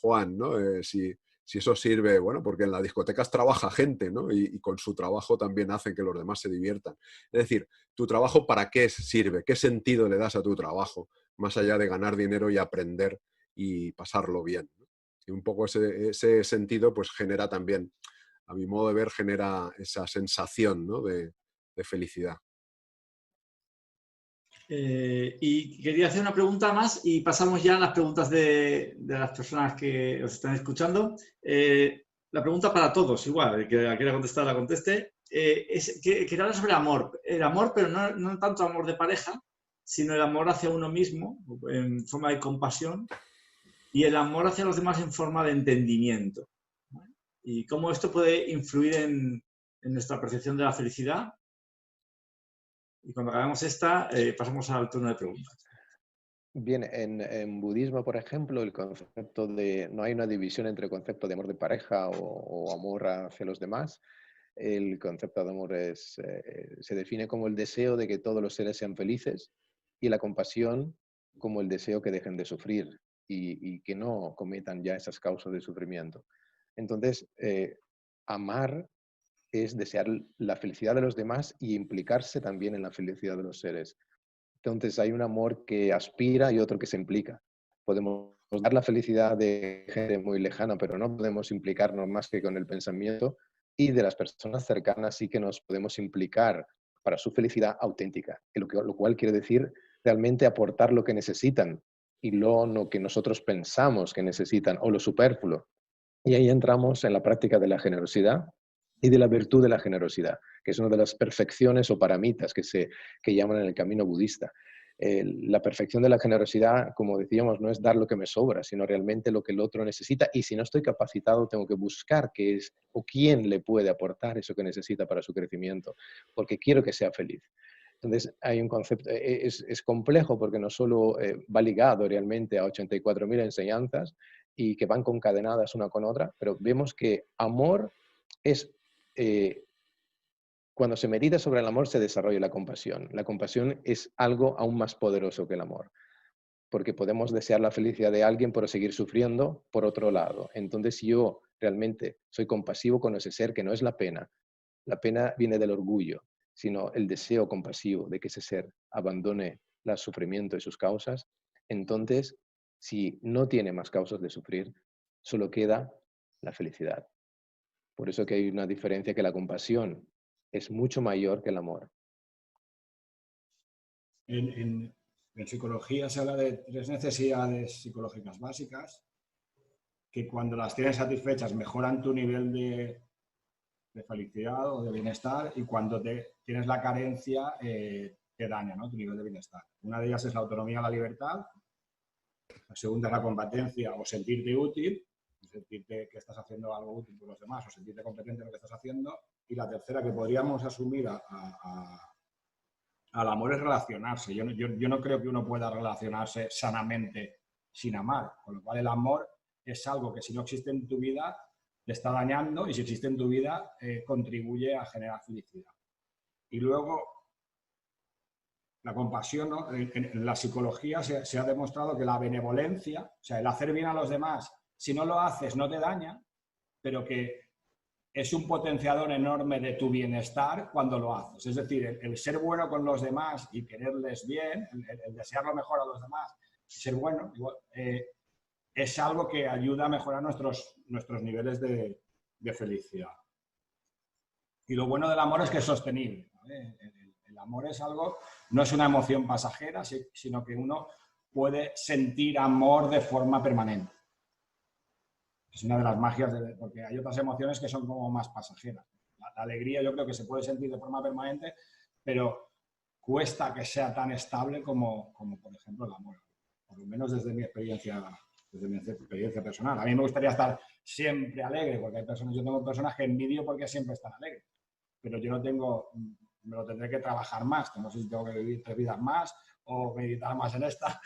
Juan, ¿no? Si eso sirve, bueno, porque en las discotecas trabaja gente, ¿no? Y con su trabajo también hacen que los demás se diviertan. Es decir, ¿tu trabajo para qué sirve? ¿Qué sentido le das a tu trabajo? Más allá de ganar dinero y aprender y pasarlo bien, ¿no? Y un poco ese sentido pues genera también, a mi modo de ver, genera esa sensación, ¿no? de felicidad. Y quería hacer una pregunta más y pasamos ya a las preguntas de las personas que os están escuchando. La pregunta para todos, igual, el que la quiera contestar la conteste. Quería hablar sobre amor. El amor, pero no tanto amor de pareja, sino el amor hacia uno mismo, en forma de compasión, y el amor hacia los demás en forma de entendimiento. Y cómo esto puede influir en nuestra percepción de la felicidad. Y cuando acabemos esta, pasamos al turno de preguntas. Bien, en budismo, por ejemplo, el concepto no hay una división entre el concepto de amor de pareja o amor hacia los demás. El concepto de amor se define como el deseo de que todos los seres sean felices y la compasión como el deseo que dejen de sufrir y que no cometan ya esas causas de sufrimiento. Entonces, amar es desear la felicidad de los demás y implicarse también en la felicidad de los seres. Entonces hay un amor que aspira y otro que se implica. Podemos dar la felicidad de gente muy lejana, pero no podemos implicarnos más que con el pensamiento, y de las personas cercanas sí que nos podemos implicar para su felicidad auténtica, lo cual quiere decir realmente aportar lo que necesitan y no lo que nosotros pensamos que necesitan o lo superfluo. Y ahí entramos en la práctica de la generosidad y de la virtud de la generosidad, que es una de las perfecciones o paramitas que llaman en el camino budista. La perfección de la generosidad, como decíamos, no es dar lo que me sobra, sino realmente lo que el otro necesita. Y si no estoy capacitado, tengo que buscar qué es o quién le puede aportar eso que necesita para su crecimiento, porque quiero que sea feliz. Entonces, hay un concepto, es complejo porque no solo va ligado realmente a 84.000 enseñanzas y que van concadenadas una con otra, pero vemos que amor es, cuando se medita sobre el amor se desarrolla la compasión. La compasión es algo aún más poderoso que el amor, porque podemos desear la felicidad de alguien pero seguir sufriendo por otro lado. Entonces, si yo realmente soy compasivo con ese ser, que no es la pena viene del orgullo, sino el deseo compasivo de que ese ser abandone el sufrimiento y sus causas, entonces, si no tiene más causas de sufrir, solo queda la felicidad. Por eso que hay una diferencia, que la compasión es mucho mayor que el amor. En psicología se habla de 3 necesidades psicológicas básicas que cuando las tienes satisfechas mejoran tu nivel de felicidad o de bienestar, y cuando tienes la carencia te daña, ¿no?, tu nivel de bienestar. Una de ellas es la autonomía, la libertad. La segunda es la competencia o sentirte útil, sentirte que estás haciendo algo útil por los demás o sentirte competente en lo que estás haciendo. Y la tercera, que podríamos asumir al amor, es relacionarse. Yo no creo que uno pueda relacionarse sanamente sin amar, con lo cual el amor es algo que si no existe en tu vida te está dañando, y si existe en tu vida contribuye a generar felicidad. Y luego la compasión, ¿no? En la psicología se ha demostrado que la benevolencia, o sea, el hacer bien a los demás, si no lo haces no te daña, pero que es un potenciador enorme de tu bienestar cuando lo haces. Es decir, el ser bueno con los demás y quererles bien, el desear lo mejor a los demás, ser bueno, es algo que ayuda a mejorar nuestros niveles de felicidad. Y lo bueno del amor es que es sostenible, ¿vale? El amor es algo, no es una emoción pasajera, sino que uno puede sentir amor de forma permanente. Es una de las magias, porque hay otras emociones que son como más pasajeras. La alegría yo creo que se puede sentir de forma permanente, pero cuesta que sea tan estable como por ejemplo el amor. Por lo menos desde mi experiencia personal. A mí me gustaría estar siempre alegre, porque yo tengo personas que envidio porque siempre están alegres, pero yo no tengo, me lo tendré que trabajar más. No sé si tengo que vivir 3 vidas más o meditar más en esta,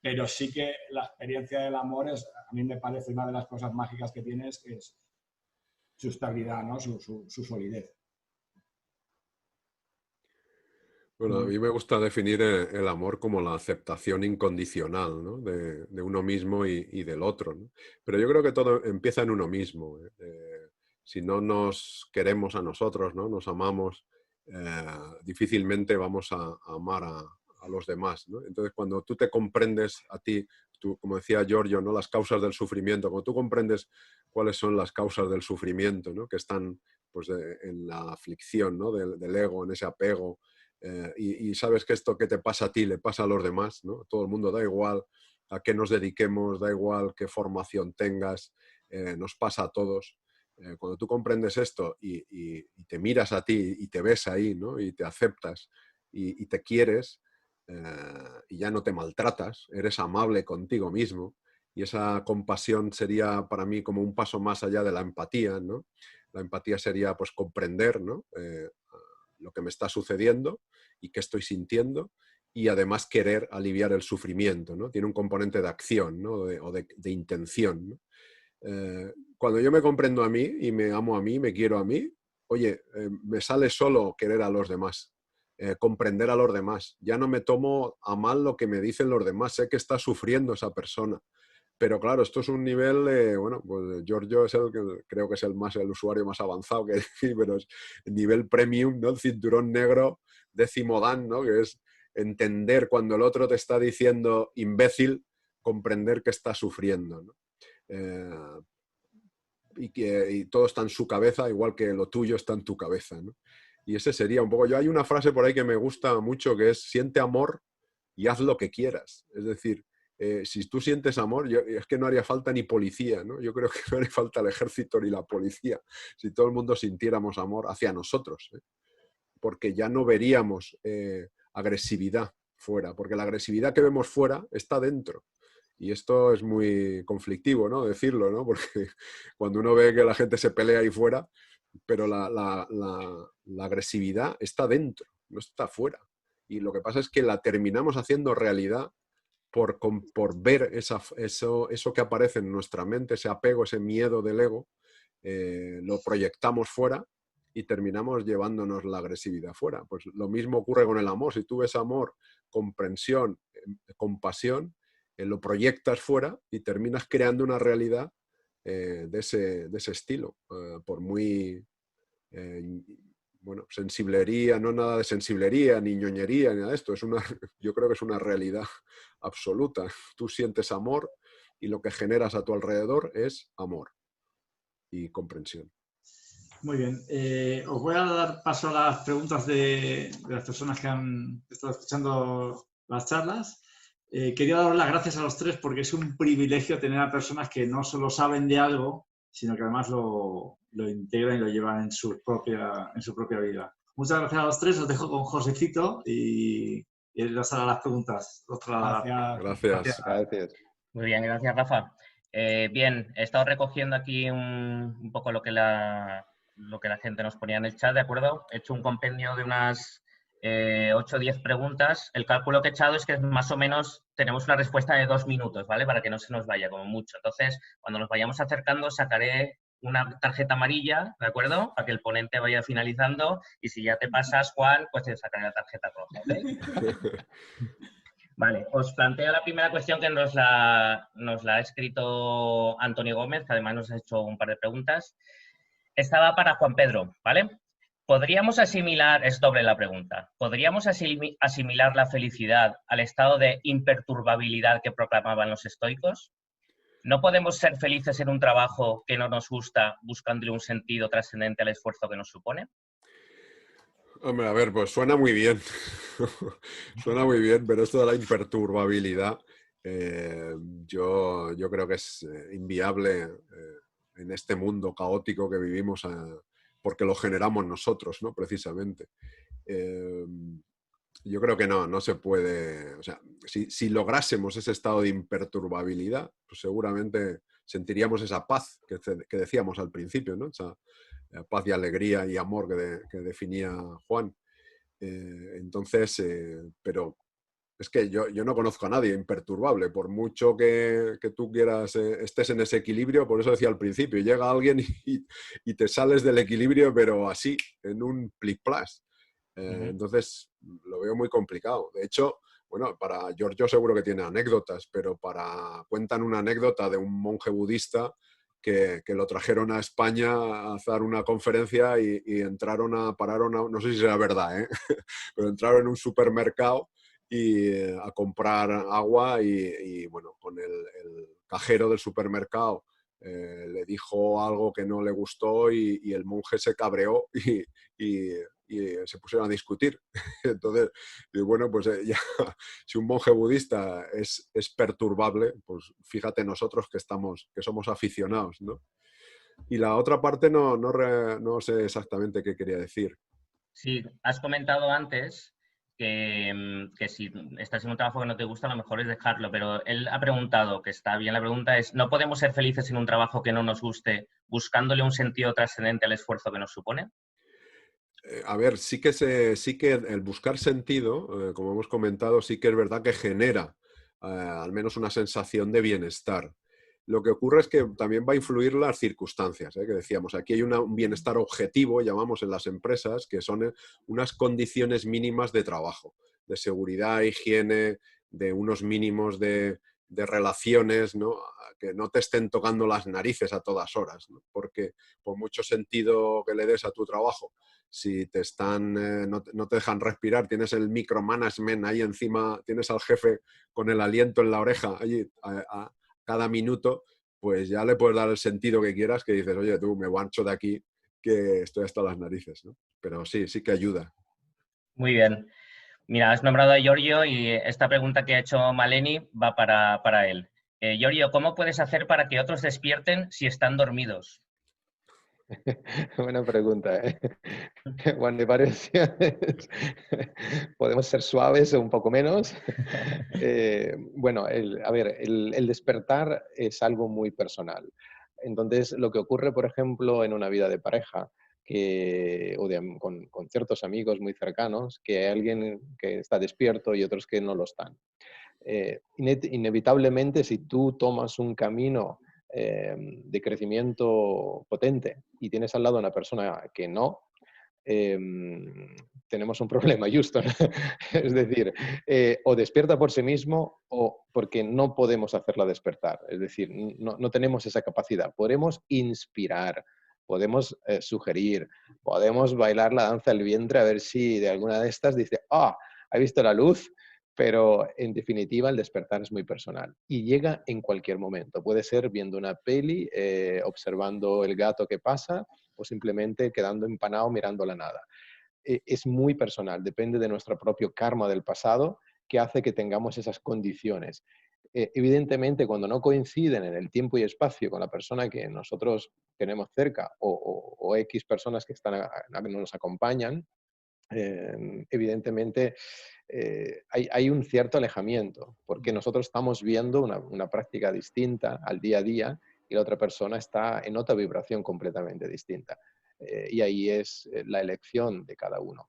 pero sí que la experiencia del amor a mí me parece una de las cosas mágicas que tiene, que es su estabilidad, ¿no? Su solidez. Bueno, a mí me gusta definir el amor como la aceptación incondicional, ¿no?, de uno mismo y del otro, ¿no? Pero yo creo que todo empieza en uno mismo. Si no nos queremos a nosotros, ¿no?, nos amamos, difícilmente vamos a amar a los demás, ¿no? Entonces, cuando tú te comprendes a ti, como decía Giorgio, ¿no?, las causas del sufrimiento, cuando tú comprendes cuáles son las causas del sufrimiento, ¿no?, que están pues, en la aflicción, ¿no?, del ego, en ese apego, y sabes que esto que te pasa a ti le pasa a los demás, ¿no? Todo el mundo, da igual a qué nos dediquemos, da igual qué formación tengas, nos pasa a todos. Cuando tú comprendes esto y te miras a ti y te ves ahí, ¿no?, y te aceptas y te quieres, y ya no te maltratas, eres amable contigo mismo, y esa compasión sería para mí como un paso más allá de la empatía, ¿no? La empatía sería pues comprender, ¿no?, lo que me está sucediendo y qué estoy sintiendo, y además querer aliviar el sufrimiento, ¿no? Tiene un componente de acción, ¿no?, o de intención, ¿no? Cuando yo me comprendo a mí y me amo a mí, me quiero a mí, oye, me sale solo querer a los demás, comprender a los demás. Ya no me tomo a mal lo que me dicen los demás, sé que está sufriendo esa persona. Pero claro, esto es un nivel, bueno, pues Giorgio es creo que es el usuario más avanzado que decir, pero es el nivel premium, ¿no?, el cinturón negro, 10º dan, ¿no?, que es entender cuando el otro te está diciendo imbécil, comprender que está sufriendo, ¿no? Y todo está en su cabeza, igual que lo tuyo está en tu cabeza, ¿no? Y ese sería un poco... Hay una frase por ahí que me gusta mucho, que es: siente amor y haz lo que quieras. Es decir, si tú sientes amor, es que no haría falta ni policía, ¿no? Yo creo que no haría falta el ejército ni la policía, si todo el mundo sintiéramos amor hacia nosotros, ¿eh? Porque ya no veríamos agresividad fuera, porque la agresividad que vemos fuera está dentro. Y esto es muy conflictivo, ¿no?, decirlo, ¿no?, porque cuando uno ve que la gente se pelea ahí fuera, pero la agresividad está dentro, no está fuera. Y lo que pasa es que la terminamos haciendo realidad por ver eso que aparece en nuestra mente, ese apego, ese miedo del ego, lo proyectamos fuera y terminamos llevándonos la agresividad fuera. Pues lo mismo ocurre con el amor. Si tú ves amor, comprensión, compasión, lo proyectas fuera y terminas creando una realidad de ese estilo, por muy... bueno, sensiblería, no nada de sensiblería, ni ñoñería, ni nada de esto. Yo creo que es una realidad absoluta. Tú sientes amor y lo que generas a tu alrededor es amor y comprensión. Muy bien. Os voy a dar paso a las preguntas de las personas que han estado escuchando las charlas. Quería dar las gracias a los tres porque es un privilegio tener a personas que no solo saben de algo, sino que además lo integran y lo llevan en su propia vida. Muchas gracias a los tres. Os dejo con Josecito y él os hará las preguntas. Gracias. Gracias. Muy bien, gracias, Rafa. Bien, he estado recogiendo aquí un poco lo que la gente nos ponía en el chat, ¿de acuerdo? He hecho un compendio de unas 8 o 10 preguntas. El cálculo que he echado es que más o menos tenemos una respuesta de 2 minutos, ¿vale? Para que no se nos vaya como mucho. Entonces, cuando nos vayamos acercando, sacaré una tarjeta amarilla, ¿de acuerdo? Para que el ponente vaya finalizando y si ya te pasas, Juan, pues te sacaré la tarjeta roja, ¿ok? Vale, os planteo la primera cuestión que nos la ha escrito Antonio Gómez, que además nos ha hecho un par de preguntas. Estaba para Juan Pedro, ¿vale? ¿Podríamos asimilar, es doble la pregunta, ¿podríamos asimilar la felicidad al estado de imperturbabilidad que proclamaban los estoicos? ¿No podemos ser felices en un trabajo que no nos gusta buscándole un sentido trascendente al esfuerzo que nos supone? Hombre, a ver, pues suena muy bien. Suena muy bien, pero esto de la imperturbabilidad yo creo que es inviable en este mundo caótico que vivimos porque lo generamos nosotros, ¿no? Precisamente. Yo creo que no se puede... O sea, si lográsemos ese estado de imperturbabilidad, pues seguramente sentiríamos esa paz que decíamos al principio, ¿no? Esa paz y alegría y amor que definía Juan. Entonces, pero es que yo no conozco a nadie imperturbable, por mucho que tú quieras, estés en ese equilibrio, por eso decía al principio, llega alguien y te sales del equilibrio, pero así, en un plic-plas. Entonces, lo veo muy complicado. De hecho, bueno, para Giorgio seguro que tiene anécdotas, pero cuentan una anécdota de un monje budista que lo trajeron a España a hacer una conferencia y pararon no sé si será verdad, pero entraron en un supermercado a comprar agua y bueno, con el cajero del supermercado le dijo algo que no le gustó y el monje se cabreó y se pusieron a discutir. Entonces, bueno, pues ya, si un monje budista es perturbable, pues fíjate nosotros que somos aficionados, ¿no? Y la otra parte no sé exactamente qué quería decir. Sí, has comentado antes que si estás en un trabajo que no te gusta, lo mejor es dejarlo, pero él ha preguntado, que está bien la pregunta, es ¿no podemos ser felices en un trabajo que no nos guste buscándole un sentido trascendente al esfuerzo que nos supone? A ver, sí que el buscar sentido, como hemos comentado, sí que es verdad que genera al menos una sensación de bienestar. Lo que ocurre es que también va a influir las circunstancias, que decíamos. Aquí hay un bienestar objetivo, llamamos en las empresas, que son unas condiciones mínimas de trabajo, de seguridad, higiene, de unos mínimos de relaciones, ¿no? Que no te estén tocando las narices a todas horas, ¿no? Porque por mucho sentido que le des a tu trabajo, si te no te dejan respirar, tienes el micromanagement ahí encima, tienes al jefe con el aliento en la oreja allí a cada minuto, pues ya le puedes dar el sentido que quieras, que dices, oye, tú me marcho de aquí, que estoy hasta las narices, ¿no? Pero sí que ayuda. Muy bien. Mira, has nombrado a Giorgio y esta pregunta que ha hecho Maleni va para él. Giorgio, ¿cómo puedes hacer para que otros despierten si están dormidos? Buena pregunta, ¿eh? Juan, ¿te parece? Podemos ser suaves o un poco menos. Bueno, el despertar es algo muy personal. Entonces, lo que ocurre, por ejemplo, en una vida de pareja, con ciertos amigos muy cercanos, que hay alguien que está despierto y otros que no lo están. Inevitablemente, si tú tomas un camino de crecimiento potente y tienes al lado a una persona que no, tenemos un problema, Houston. Es decir, o despierta por sí mismo o porque no podemos hacerla despertar. Es decir, no tenemos esa capacidad. Podemos inspirar, podemos sugerir, podemos bailar la danza del vientre a ver si de alguna de estas dice, ¿ha visto la luz? Pero en definitiva el despertar es muy personal y llega en cualquier momento. Puede ser viendo una peli, observando el gato que pasa o simplemente quedando empanado mirando la nada. Es muy personal, depende de nuestro propio karma del pasado que hace que tengamos esas condiciones. Evidentemente, cuando no coinciden en el tiempo y espacio con la persona que nosotros tenemos cerca o X personas que nos acompañan, evidentemente hay un cierto alejamiento, porque nosotros estamos viendo una práctica distinta al día a día y la otra persona está en otra vibración completamente distinta. Y ahí es la elección de cada uno.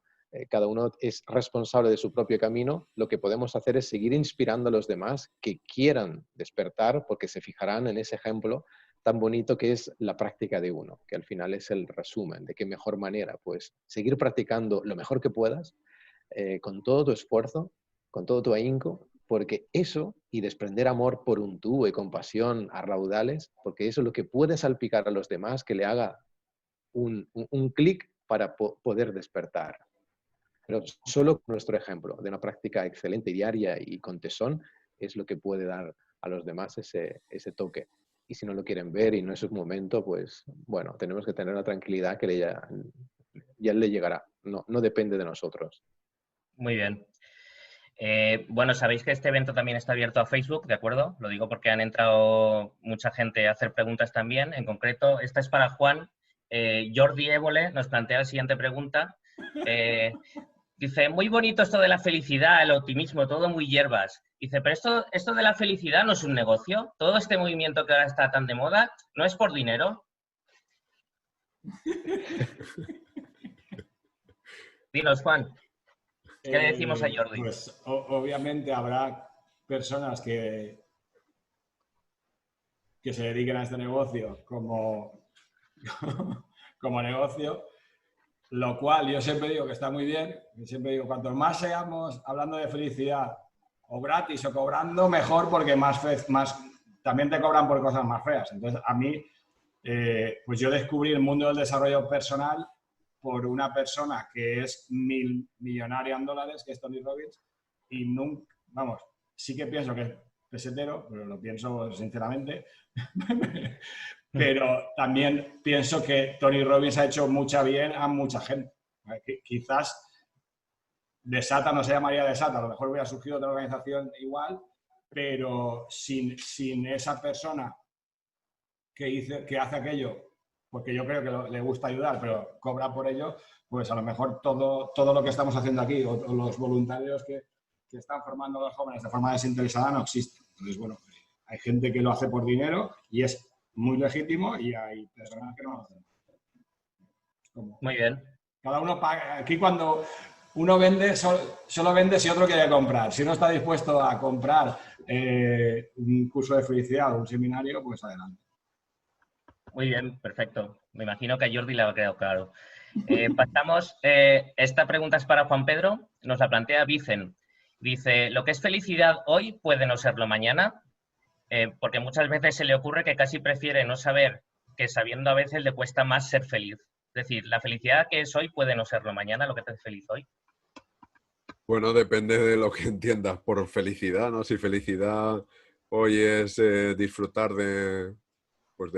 Cada uno es responsable de su propio camino. Lo que podemos hacer es seguir inspirando a los demás que quieran despertar, porque se fijarán en ese ejemplo tan bonito que es la práctica de uno, que al final es el resumen de qué mejor manera, pues seguir practicando lo mejor que puedas, con todo tu esfuerzo, con todo tu ahínco, porque eso, y desprender amor por un tubo y compasión a raudales, porque eso es lo que puede salpicar a los demás, que le haga un clic para poder despertar. Pero solo nuestro ejemplo de una práctica excelente, diaria y con tesón, es lo que puede dar a los demás ese toque. Y si no lo quieren ver y no es su momento, pues bueno, tenemos que tener la tranquilidad que ya le llegará. No depende de nosotros. Muy bien. Bueno, sabéis que este evento también está abierto a Facebook, ¿de acuerdo? Lo digo porque han entrado mucha gente a hacer preguntas también. En concreto, esta es para Juan. Jordi Évole nos plantea la siguiente pregunta. Dice, muy bonito esto de la felicidad, el optimismo, todo muy hierbas. Dice, pero esto de la felicidad no es un negocio. Todo este movimiento que ahora está tan de moda, ¿no es por dinero? Dinos, Juan. ¿Qué le decimos a Jordi? Pues obviamente habrá personas que se dediquen a este negocio como negocio, lo cual yo siempre digo que está muy bien. Yo siempre digo, cuanto más seamos hablando de felicidad, o gratis o cobrando, mejor, porque más también te cobran por cosas más feas. Entonces, a mí, pues yo descubrí el mundo del desarrollo personal por una persona que es millonaria en dólares, que es Tony Robbins, y nunca, vamos, sí que pienso que es pesetero, pero lo pienso sinceramente, pero también pienso que Tony Robbins ha hecho mucha bien a mucha gente. Quizás Desata no se llamaría Desata, a lo mejor hubiera surgido otra organización igual, pero sin esa persona que hace aquello, porque yo creo que le gusta ayudar, pero cobra por ello, pues a lo mejor todo lo que estamos haciendo aquí, o los voluntarios que están formando a los jóvenes de forma desinteresada, no existen. Entonces, bueno, hay gente que lo hace por dinero y es muy legítimo, y hay personas que no lo hacen. Muy bien. Cada uno paga. Aquí cuando uno vende, solo vende si otro quiere comprar. Si uno está dispuesto a comprar un curso de felicidad o un seminario, pues adelante. Muy bien, perfecto. Me imagino que a Jordi le ha quedado claro. Pasamos, esta pregunta es para Juan Pedro, nos la plantea Vicen. Dice, ¿lo que es felicidad hoy puede no serlo mañana? Porque muchas veces se le ocurre que casi prefiere no saber, que sabiendo a veces le cuesta más ser feliz. Es decir, la felicidad que es hoy puede no serlo mañana, lo que te hace feliz hoy. Bueno, depende de lo que entiendas por felicidad, ¿no? Si felicidad hoy es disfrutar de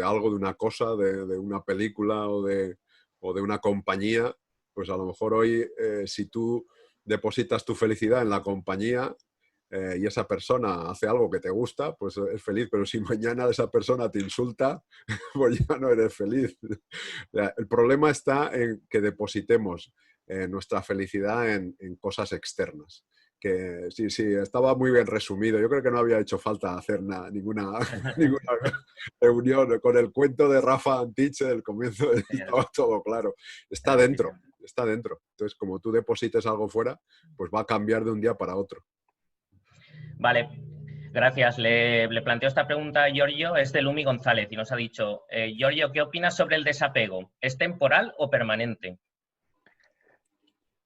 algo, de una cosa, de una película o de una compañía, pues a lo mejor hoy, si tú depositas tu felicidad en la compañía y esa persona hace algo que te gusta, pues es feliz. Pero si mañana esa persona te insulta, pues ya no eres feliz. El problema está en que depositemos nuestra felicidad en cosas externas. Que sí, estaba muy bien resumido. Yo creo que no había hecho falta hacer ninguna reunión. Con el cuento de Rafa Antich del comienzo estaba todo claro. Está dentro. Entonces, como tú deposites algo fuera, pues va a cambiar de un día para otro. Vale, gracias. Le planteo esta pregunta a Giorgio, es de Lumi González, y nos ha dicho, Giorgio, ¿qué opinas sobre el desapego? ¿Es temporal o permanente?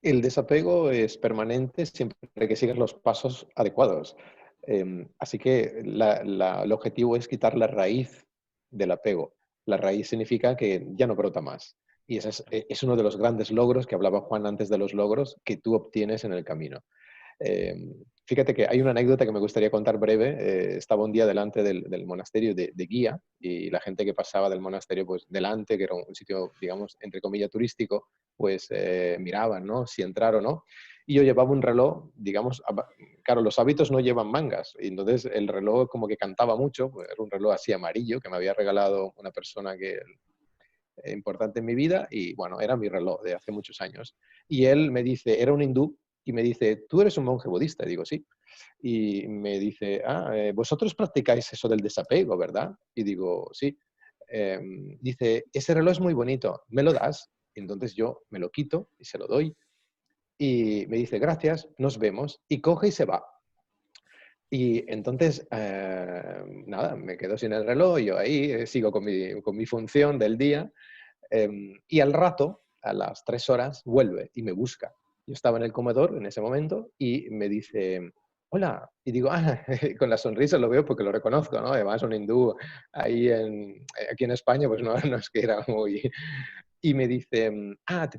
El desapego es permanente siempre que sigas los pasos adecuados. Así que el objetivo es quitar la raíz del apego. La raíz significa que ya no brota más. Y ese es uno de los grandes logros que hablaba Juan antes de los logros que tú obtienes en el camino. Fíjate que hay una anécdota que me gustaría contar breve. Estaba un día delante del monasterio de Guía, y la gente que pasaba del monasterio pues delante, que era un sitio, digamos, entre comillas, turístico, pues miraban, ¿no?, si entrar o no. Y yo llevaba un reloj, digamos, claro, los hábitos no llevan mangas, y entonces el reloj como que cantaba mucho, pues era un reloj así amarillo que me había regalado una persona que importante en mi vida, y bueno, era mi reloj de hace muchos años. Y él me dice, era un hindú, y me dice, ¿tú eres un monje budista? Y digo, sí. Y me dice, vosotros practicáis eso del desapego, ¿verdad? Y digo, sí. Dice, ese reloj es muy bonito, ¿me lo das? Y entonces yo me lo quito y se lo doy. Y me dice, gracias, nos vemos. Y coge y se va. Y entonces, nada, me quedo sin el reloj, yo ahí sigo con mi función del día. Y al rato, a las 3 horas, vuelve y me busca. Yo estaba en el comedor en ese momento y me dice, hola. Y digo, con la sonrisa lo veo porque lo reconozco, ¿no? Además, un hindú ahí aquí en España, pues no, no es que era muy... Y me dice,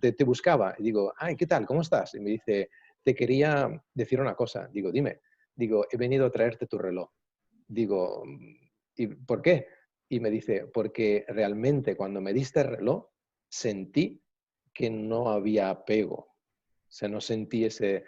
te buscaba. Y digo, ay, ¿qué tal? ¿Cómo estás? Y me dice, te quería decir una cosa. Digo, dime. Digo, he venido a traerte tu reloj. Digo, ¿y por qué? Y me dice, porque realmente cuando me diste el reloj, sentí que no había apego. O sea, no sentí ese...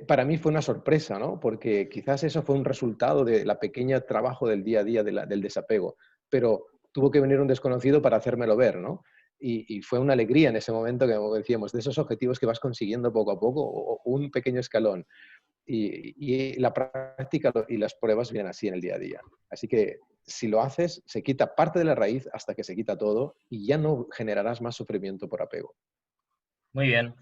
para mí fue una sorpresa, ¿no? Porque quizás eso fue un resultado de la pequeña trabajo del día a día del desapego. Pero tuvo que venir un desconocido para hacérmelo ver, ¿no? Y fue una alegría en ese momento que, como decíamos, de esos objetivos que vas consiguiendo poco a poco, o un pequeño escalón. Y la práctica y las pruebas vienen así en el día a día. Así que si lo haces, se quita parte de la raíz hasta que se quita todo y ya no generarás más sufrimiento por apego. Muy bien.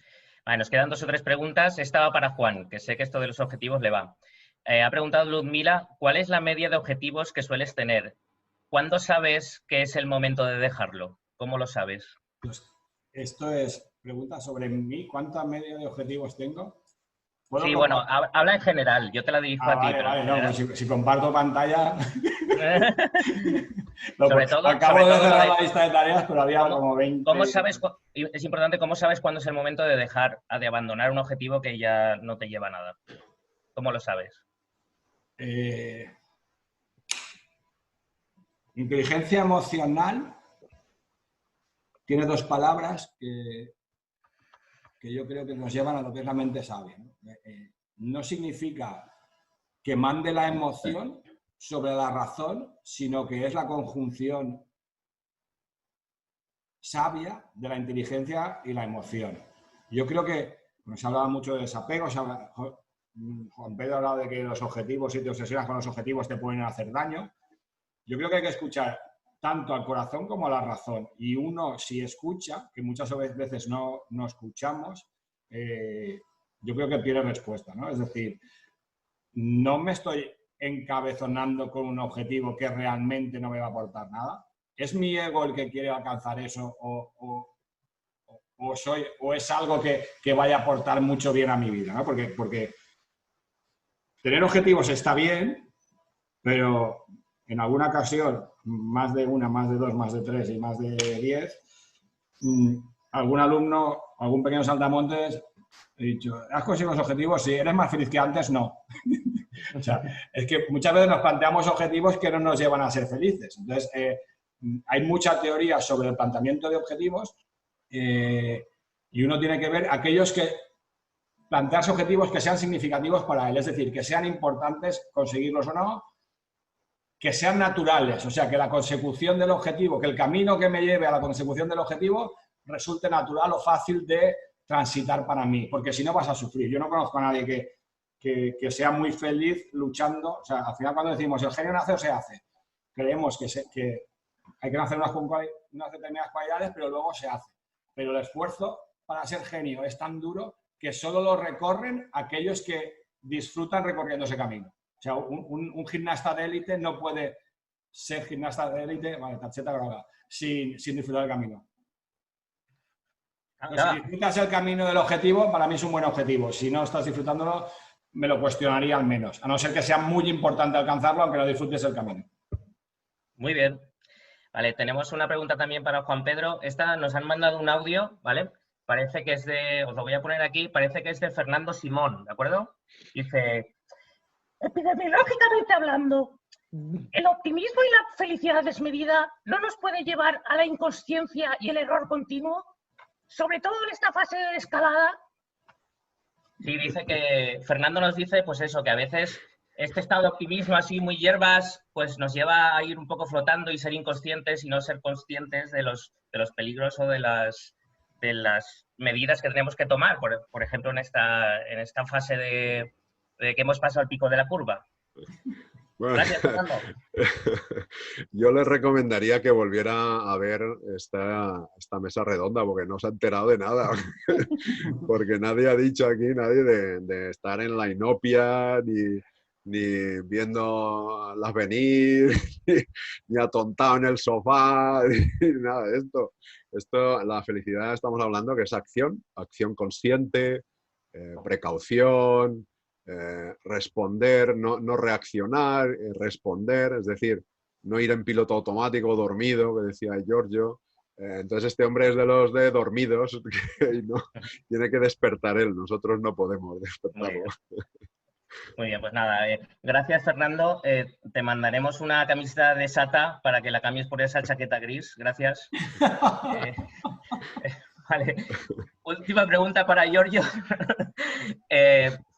Vale, nos quedan 2 o 3 preguntas. Esta va para Juan, que sé que esto de los objetivos le va. Ha preguntado Ludmila, ¿cuál es la media de objetivos que sueles tener? ¿Cuándo sabes que es el momento de dejarlo? ¿Cómo lo sabes? Pues esto es pregunta sobre mí. ¿Cuánta media de objetivos tengo? Sí, bueno, habla en general. Yo te la dirijo a ti. Vale, pero vale. No, pues si comparto pantalla... sobre todo, acabo de cerrar la lista de tareas, pero había como 20... ¿Cómo sabes, es importante, cómo sabes cuándo es el momento de dejar, de abandonar un objetivo que ya no te lleva a nada? ¿Cómo lo sabes? Inteligencia emocional tiene 2 palabras que yo creo que nos llevan a lo que es la mente sabia, ¿no? No significa que mande la emoción sobre la razón, sino que es la conjunción sabia de la inteligencia y la emoción. Yo creo que se hablaba mucho de desapego, Juan Pedro ha hablado de que los objetivos, si te obsesionas con los objetivos, te pueden hacer daño. Yo creo que hay que escuchar tanto al corazón como a la razón. Y uno, si escucha, que muchas veces no escuchamos, yo creo que pierde respuesta, ¿no? Es decir, no me estoy encabezonando con un objetivo que realmente no me va a aportar nada. ¿Es mi ego el que quiere alcanzar eso o es algo que vaya a aportar mucho bien a mi vida, ¿no? Porque tener objetivos está bien, pero en alguna ocasión, más de una, más de 2, más de 3 y más de 10, algún alumno, algún pequeño saltamontes, he dicho, ¿has conseguido los objetivos? Sí. ¿Eres más feliz que antes? No. O sea, es que muchas veces nos planteamos objetivos que no nos llevan a ser felices. Entonces, hay mucha teoría sobre el planteamiento de objetivos y uno tiene que ver aquellos que plantearse objetivos que sean significativos para él, es decir, que sean importantes conseguirlos o no, que sean naturales, o sea, que la consecución del objetivo, que el camino que me lleve a la consecución del objetivo resulte natural o fácil de transitar para mí, porque si no vas a sufrir. Yo no conozco a nadie que sea muy feliz luchando. O sea, al final cuando decimos el genio nace o se hace, creemos que hay que nacer unas determinadas cualidades, pero luego se hace. Pero el esfuerzo para ser genio es tan duro que solo lo recorren aquellos que disfrutan recorriendo ese camino. O sea, un gimnasta de élite no puede ser gimnasta de élite, vale, tarjeta grabada, sin disfrutar el camino. Si disfrutas el camino del objetivo, para mí es un buen objetivo. Si no estás disfrutándolo, me lo cuestionaría al menos. A no ser que sea muy importante alcanzarlo, aunque no disfrutes el camino. Muy bien. Vale, tenemos una pregunta también para Juan Pedro. Esta nos han mandado un audio, ¿vale? Parece que es os lo voy a poner aquí, parece que es de Fernando Simón, ¿de acuerdo? Dice, epidemiológicamente hablando, el optimismo y la felicidad desmedida no nos puede llevar a la inconsciencia y el error continuo, sobre todo en esta fase de escalada. Sí, dice que Fernando nos dice, pues eso, que a veces este estado de optimismo así muy hierbas, pues nos lleva a ir un poco flotando y ser inconscientes y no ser conscientes de los peligros o de las medidas que tenemos que tomar, por ejemplo, en esta fase de que hemos pasado el pico de la curva. Bueno, Gracias, Fernando. yo les recomendaría que volviera a ver esta mesa redonda, porque no se ha enterado de nada. Porque nadie ha dicho aquí, nadie de estar en la inopia, ni viendo las venir, ni atontado en el sofá, ni nada de esto. La felicidad estamos hablando que es acción consciente, precaución, responder, no reaccionar, responder, es decir, no ir en piloto automático dormido, que decía Giorgio. Entonces este hombre es de los de dormidos y no, tiene que despertar él, nosotros no podemos despertarlo. Muy bien, pues nada, gracias Fernando. Te mandaremos una camiseta de Sata para que la cambies por esa chaqueta gris. Gracias. Vale. Última pregunta para Giorgio.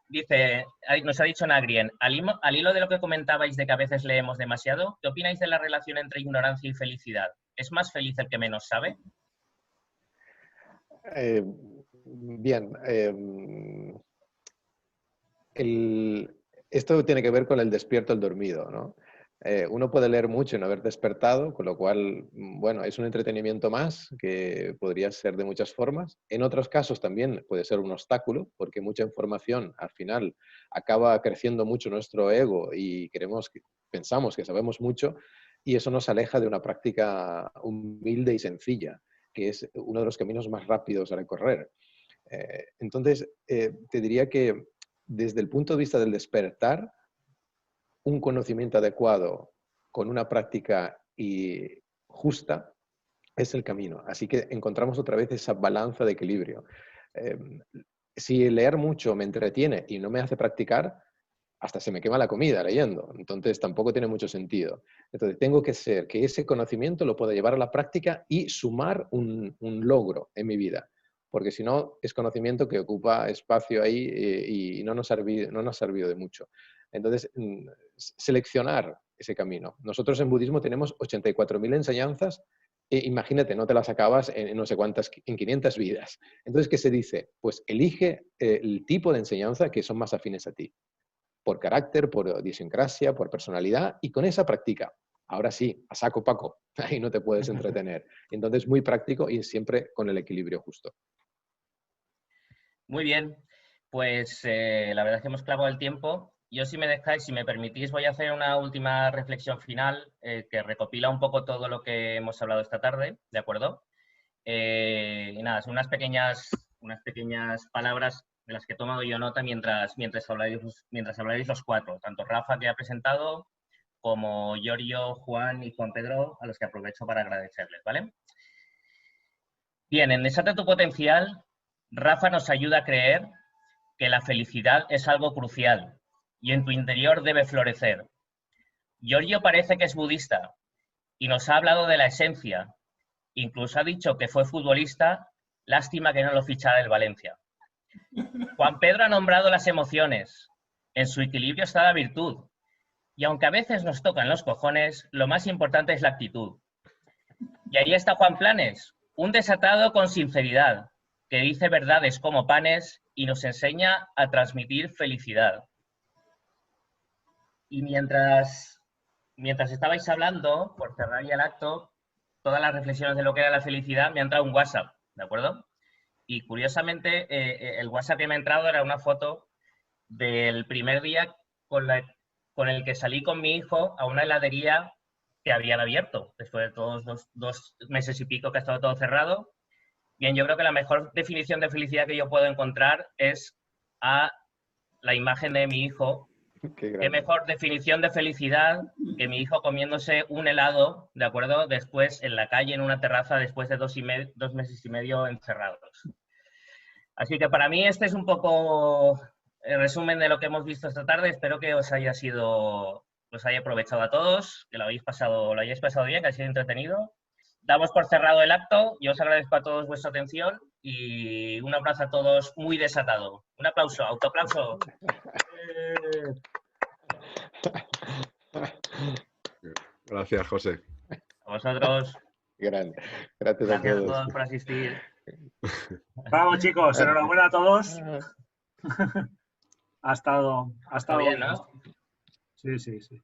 Dice, nos ha dicho Nagrien, al hilo de lo que comentabais de que a veces leemos demasiado, ¿qué opináis de la relación entre ignorancia y felicidad? ¿Es más feliz el que menos sabe? Bien. Esto tiene que ver con el despierto, el dormido, ¿no? Uno puede leer mucho y no haber despertado, con lo cual, bueno, es un entretenimiento más que podría ser de muchas formas. En otros casos también puede ser un obstáculo, porque mucha información al final acaba creciendo mucho nuestro ego y pensamos que sabemos mucho y eso nos aleja de una práctica humilde y sencilla, que es uno de los caminos más rápidos a recorrer. Entonces, te diría que desde el punto de vista del despertar, un conocimiento adecuado con una práctica justa es el camino. Así que encontramos otra vez esa balanza de equilibrio. Si leer mucho me entretiene y no me hace practicar, hasta se me quema la comida leyendo. Entonces tampoco tiene mucho sentido. Entonces tengo que ser que ese conocimiento lo pueda llevar a la práctica y sumar un logro en mi vida. Porque si no, es conocimiento que ocupa espacio ahí y no nos ha servido de mucho. Entonces, seleccionar ese camino. Nosotros en budismo tenemos 84.000 enseñanzas. Imagínate, no te las acabas en no sé cuántas, en 500 vidas. Entonces, ¿qué se dice? Pues elige el tipo de enseñanza que son más afines a ti. Por carácter, por idiosincrasia, por personalidad, y con esa práctica. Ahora sí, a saco paco, ahí no te puedes entretener. Entonces, muy práctico y siempre con el equilibrio justo. Muy bien, pues la verdad es que hemos clavado el tiempo. Yo, si me dejáis, si me permitís, voy a hacer una última reflexión final que recopila un poco todo lo que hemos hablado esta tarde, ¿de acuerdo? Y nada, son unas pequeñas palabras de las que he tomado yo nota mientras habláis los cuatro, tanto Rafa, que ha presentado, como Giorgio, Juan y Juan Pedro, a los que aprovecho para agradecerles, ¿vale? Bien, en Desata tu Potencial, Rafa nos ayuda a creer que la felicidad es algo crucial y en tu interior debe florecer. Giorgio parece que es budista y nos ha hablado de la esencia. Incluso ha dicho que fue futbolista, lástima que no lo fichara el Valencia. Juan Pedro ha nombrado las emociones. En su equilibrio está la virtud. Y aunque a veces nos tocan los cojones, lo más importante es la actitud. Y ahí está Juan Planes, un desatado con sinceridad, que dice verdades como panes y nos enseña a transmitir felicidad. Y mientras estabais hablando, por cerrar ya el acto, todas las reflexiones de lo que era la felicidad, me ha entrado un WhatsApp, ¿de acuerdo? Y curiosamente, el WhatsApp que me ha entrado era una foto del primer día con el que salí con mi hijo a una heladería que habían abierto, después de todos los 2 meses y pico que ha estado todo cerrado. Bien, yo creo que la mejor definición de felicidad que yo puedo encontrar es a la imagen de mi hijo. Qué mejor definición de felicidad que mi hijo comiéndose un helado, ¿de acuerdo? Después en la calle, en una terraza, después de 2 meses y medio encerrados. Así que para mí este es un poco el resumen de lo que hemos visto esta tarde. Espero que os haya aprovechado a todos, que lo hayáis pasado bien, que haya sido entretenido. Damos por cerrado el acto. Yo os agradezco a todos vuestra atención y un abrazo a todos muy desatado. Un aplauso, autoaplauso. Gracias, José. A vosotros. Gracias Gracias a todos. a todos por asistir. Vamos, chicos, enhorabuena a todos. Ha estado Está bien, ¿no? Sí.